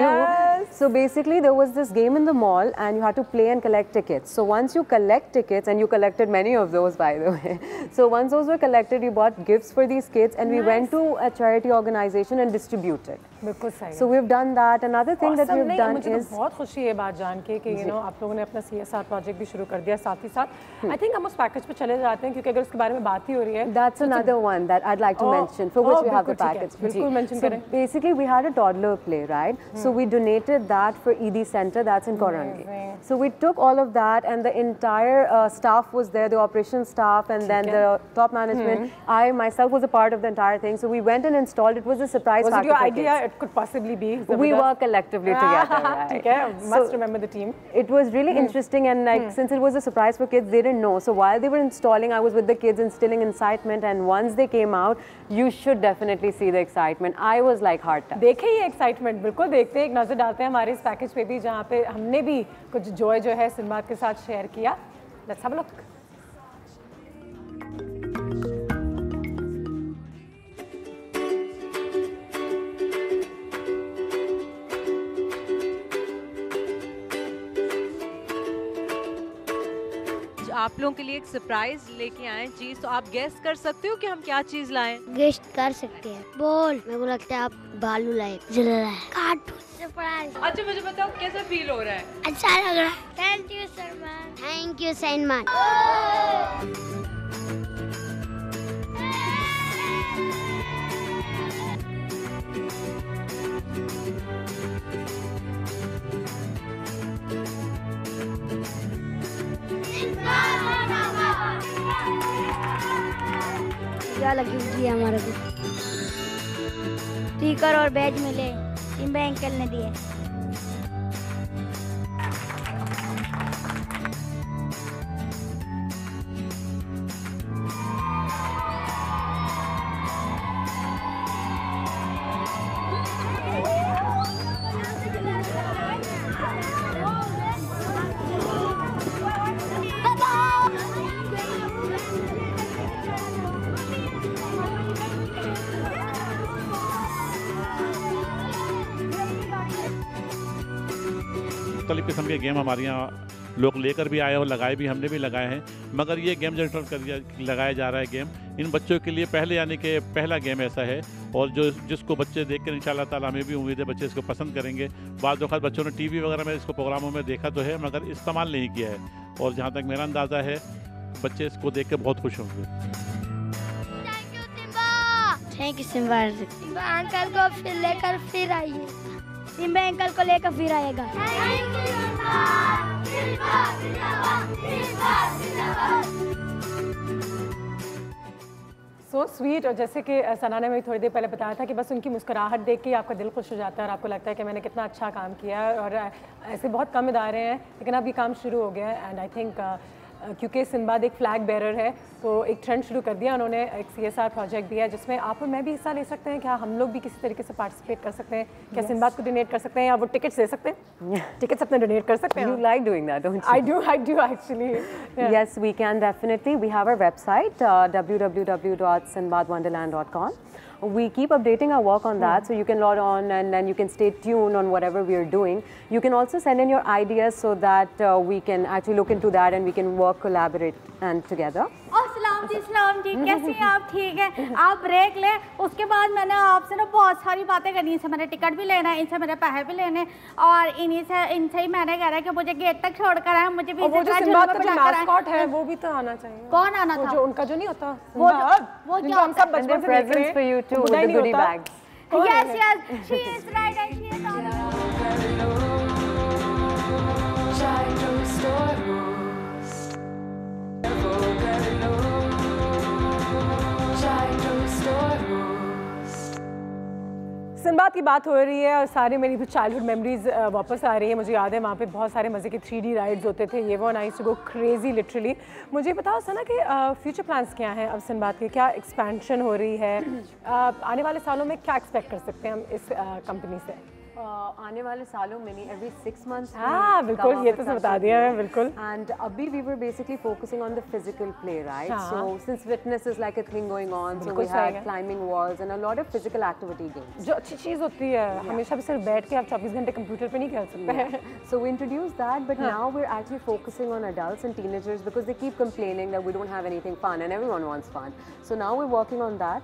So basically there was this game in the mall, and you had to play and collect tickets. So once you collect tickets, and you collected many of those by the way. So once those were collected, you bought gifts for these kids, and we went to a charity organization and distributed. So we've done that. Another thing that we've done is, मुझे बहुत खुशी है बात जान के कि आप लोगों ने अपना CSR प्रोजेक्ट भी शुरू कर दिया साथ ही साथ. I think हम उस पैकेज पे चले जाते हैं क्योंकि अगर उसके बारे में बात ही हो रही है. That's another one that I'd like to mention, for which we have the package. बिल्कुल mention करें. Basically we had a toddler play, right? So we donated that for ED Center, that's in Korangi. So we took all of that, and the entire staff was there, the operations staff, and then the top management. I myself was a part of the entire thing. So we went and installed. It was a surprise Was factor it your for idea? kids. It could possibly be. We work collectively together, right? ठीक है, must remember the team. It was really interesting, and like since it was a surprise for kids, they didn't know. So while they were installing, I was with the kids instilling excitement, and once they came out, you should definitely see the excitement. I was like heart touched. देखे ये excitement, बिल्कुल देखते हैं, एक नजर डालते हैं हमारे इस पैकेज पे भी, जहाँ पे हमने भी कुछ जॉय जो है सिंबाद के साथ शेयर किया. Let's have a look. आप लोगों के लिए एक सरप्राइज लेके आए चीज, तो आप गेस कर सकते हो कि हम क्या चीज लाएं? गेस्ट कर सकते हैं. बोल. मेरे को लगता है आप बालू लाए. जला रहा है. Cartoon surprise. अच्छा मुझे बताओ कैसा फील हो रहा है? अच्छा लग रहा है. Thank you Salman. Thank you Salman. क्या लगी हुई है हमारे को. स्टिकर और बैज मिले, सिम्बा अंकल ने दिए. मुख्तलिफ़ किस्म के गेम हमारे यहाँ लोग लेकर भी आए और लगाए भी, हमने भी लगाए हैं, मगर ये गेम जो लगाया जा रहा है गेम इन बच्चों के लिए पहले यानी कि पहला गेम ऐसा है, और जिसको बच्चे देख कर इंशाल्लाह ताला हमें भी उम्मीद है बच्चे इसको पसंद करेंगे. बाद वक्त बच्चों ने टीवी वगैरह में इसको प्रोग्रामों में देखा तो है, मगर इस्तेमाल नहीं किया है, और जहाँ तक मेरा अंदाज़ा है बच्चे इसको देख कर बहुत खुश होंगे. Thank you Simba. Simba uncle को फिर लेकर फिर आइए. सिम्बा अंकल को लेकर फिर आएगा. So sweet. और जैसे कि सना ने मुझे थोड़ी देर पहले बताया था कि बस उनकी मुस्कुराहट देख के आपका दिल खुश हो जाता है और आपको लगता है कि मैंने कितना अच्छा काम किया है. और ऐसे बहुत कम इदारे हैं, लेकिन अब ये काम शुरू हो गया है. एंड आई थिंक क्योंकि सिंबाद एक फ्लैग बेरर है, तो एक ट्रेंड शुरू कर दिया उन्होंने. एक CSR प्रोजेक्ट दिया जिसमें आप और मैं भी हिस्सा ले सकते हैं. क्या हम लोग भी किसी तरीके से पार्टिसिपेट कर सकते हैं? क्या सिंबाद को डोनेट कर सकते हैं, या वो टिकट्स दे सकते हैं? टिकट्स अपने डोनेट कर सकते हैं. You like doing that, don't you? I do actually. Yeah. Yes, we can definitely. We have our website www.sinbadwonderland.com. We keep updating our work on that, so you can log on and then you can stay tuned on whatever we are doing. You can also send in your ideas so that we can actually look into that and we can work, collaborate and together. सलाम जी, कैसे हैं आप? ठीक है. आप break लें, उसके बाद मैंने आपसे ना बहुत सारी बातें करनी है. इनसे मैंने टिकट भी लेना है, इनसे मेरे पैसे भी लेने, और इनसे ही मैंने कह रहा है कि मुझे गेट तक छोड़ कर आए, मुझे भी वो जो सिंबाद का जो मैस्कॉट है वो भी तो आना चाहिए. कौन आना था? जो उनका जो नहीं होता, वो क्या हम सब बचपन से देख रहे हैं. for you too, with the goodie bags. Yes, yes, she is right and she is on. Try to restore rules. Try to restore rules. सिनबाद की बात हो रही है और सारी मेरी भी चाइल्डहुड मेमोरीज वापस आ रही है। मुझे याद है वहाँ पे बहुत सारे मज़े के 3D राइड्स होते थे। ये वो nice to go crazy literally. मुझे बताओ सना कि फ्यूचर प्लान्स क्या हैं अब सिनबाद के, क्या एक्सपेंशन हो रही है, आने वाले सालों में क्या एक्सपेक्ट कर सकते हैं हम इस कंपनी से? आने वाले सालों में नहीं, every 6 months। हाँ बिल्कुल, ये तो बता दिया है बिल्कुल। And अभी we were basically focusing on the physical play, right? So since fitness is like a thing going on, so we had climbing walls and a lot of physical activity games. जो अच्छी चीज़ होती है, हमेशा भी सिर्फ बैठ के आप 24 घंटे कंप्यूटर पे नहीं खेल सकते। So we introduced that, but now we're actually focusing on adults and teenagers because they keep complaining that we don't have anything fun and everyone wants fun. So now we're working on that.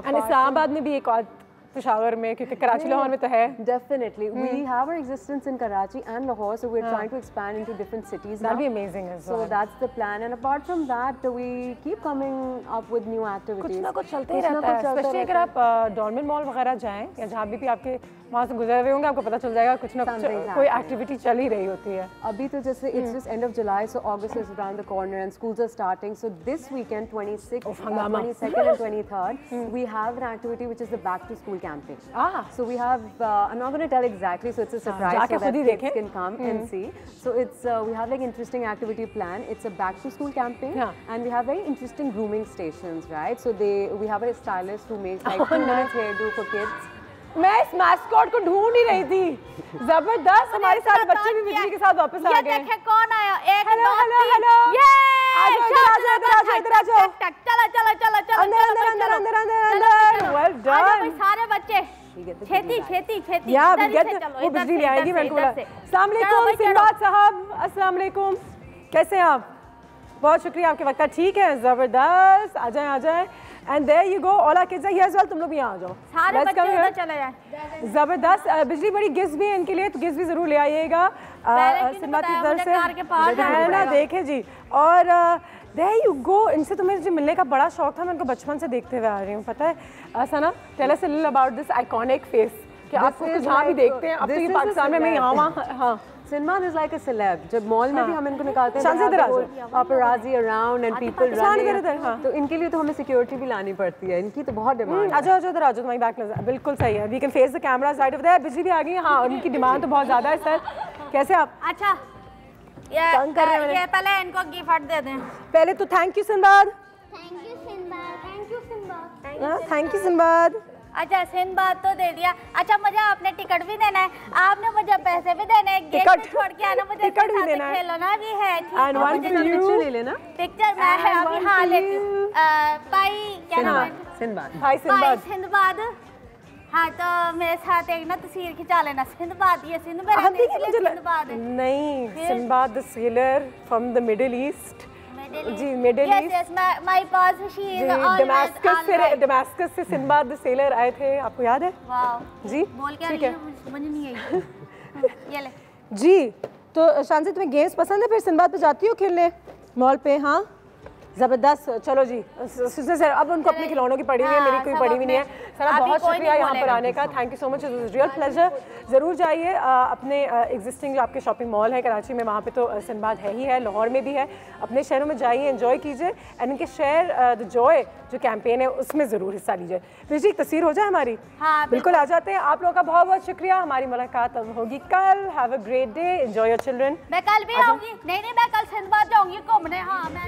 And Islamabad में भी एक और पेशावर में, क्योंकि कराची लाहौर में तो है। Definitely, we have our existence in Karachi and Lahore, so we're trying to expand into different cities. That'll be amazing as well. So that's the plan, and apart from that, we keep coming up with new activities. कुछ ना कुछ चलते ही रहता है, specially अगर आप dormant mall वगैरह जाएं या जहाँ भी आपके वहाँ से गुजर रहे होंगे, आपको पता चल जाएगा कुछ ना कुछ कोई एक्टिविटी चल ही रही होती है। अभी तो जैसे it's just end of July, so August is around the corner and schools are starting. So this weekend, 26th, 22nd, and 23rd, we have an activity which is the back to school camping. So we have, I'm not going to tell exactly, so it's a surprise so that kids can come and see. So it's, we have like interesting activity plan. It's a back to school camping and we have very interesting grooming stations, right? So we have a stylist who makes like 2 minutes hairdo for kids. मैं इस mascot को ढूंढ ही रही थी। जबरदस्त, हमारे सारे बच्चे भी बिजली के साथ वापस आ गए। ये देखें कौन आया? एक हेलो हेलो हेलो, इधर आ जाओ। चलो चलो चलो चलो अंदर अंदर अंदर अंदर अंदर। Well done. सारे बच्चे खेती खेती खेती। या वो बिजली ले आएगी, मैंने बोला। अस्सलाम वालेकुम सिनबाद साहब, अस्सलाम वालेकुम, कैसे हैं आप? बहुत शुक्रिया आपके वक्त का। ठीक है, जबरदस्त, आ जाए आ जाए। And there you go, all our kids are here as well. तुम लोग भी यहाँ आ जाओ। सारे बच्चे उधर चले जाएं। जबरदस्त, बिजली बड़ी गिफ्ट भी है इनके लिए, तो गिफ्ट भी जरूर ले आइएगा सिनबाद की तरफ से, है ना? देखे जी, और there you go, इनसे तो मुझे मिलने का बड़ा शौक था, मैं इनको बचपन से देखते हुए आ रही हूँ। पता है सना, tell us a little about this iconic face कि आपको जहाँ भी देखते हैं, अब तो ये पाकिस्तान में मैं यहाँ वहाँ। हाँ, Sinbad is like a celeb. जब मॉल में भी हम इनको निकालते हैं, paparazzi around and people running, तो इनके लिए तो हमें सिक्योरिटी भी लानी पड़ती है, इनकी तो बहुत डिमांड है। अच्छा इधर आ जाओ, तुम्हारी बैक नजर बिल्कुल सही है। We can face the camera side of there। बिजली भी आ गई है, हाँ, उनकी डिमांड तो बहुत ज़्यादा है। सर कैसे आप? अच्छा, ये पहले इनको गिफ्ट दे दें। पहले तो thank you सिनबाद। Thank you सिनबाद, thank you सिनबाद, thank you सिनबाद। अच्छा सिनबाद तो दे दिया। अच्छा मुझे आपने टिकट भी देना है, आपने मुझे पैसे भी देने हैं, गेट छोड़ के आना, मुझे टिकट भी देना है, खिलौना भी है। एंड वन पिक्चर ले लेना। पिक्चर मैं अभी हाँ लेती हूँ। भाई क्या नाम है? सिनबाद। भाई सिनबाद। सिनबाद, हाँ तो मेरे साथ एक ना तस्वीर खिंचा लेना। सिंदबाद, ये सिंदबाद नहीं, Sindbad the sailor from the Middle East. जी Middle East, my pass she is Damascus से सिंदबाद द सेलर आए थे, आपको याद है? वाह जी, बोल के ठीक है, समझ नहीं आई। ये ले जी। तो शांति, तुम्हें गेम्स पसंद है? फिर सिंदबाद पे जाती हो खेलने मॉल पे? हाँ जबरदस्त, चलो जी। सर अब उनको अपने खिलौनों की पड़ी हुई है, मेरी कोई पड़ी हुई नहीं है। सर बहुत शुक्रिया यहाँ पर आने का, thank you so much, it was real pleasure. ज़रूर जाइए अपने एग्जिस्टिंग जो आपके शॉपिंग मॉल है कराची में, वहाँ पे तो सिंदबाद है ही है, लाहौर में भी है। अपने शहरों में जाइए, एंजॉय कीजिए एंड इनके शेयर द जॉय जो कैंपेन है उसमें ज़रूर हिस्सा लीजिए। बिजली एक तस्वीर हो जाए हमारी? हाँ बिल्कुल, आ जाते हैं। आप लोगों का बहुत बहुत शुक्रिया। हमारी मुलाकात अब होगी कल। Have a great day, enjoy your children. मैं कल भी आऊँगी। नहीं मैं कल सिंदबाद जाऊँगी घूमने। हाँ मैं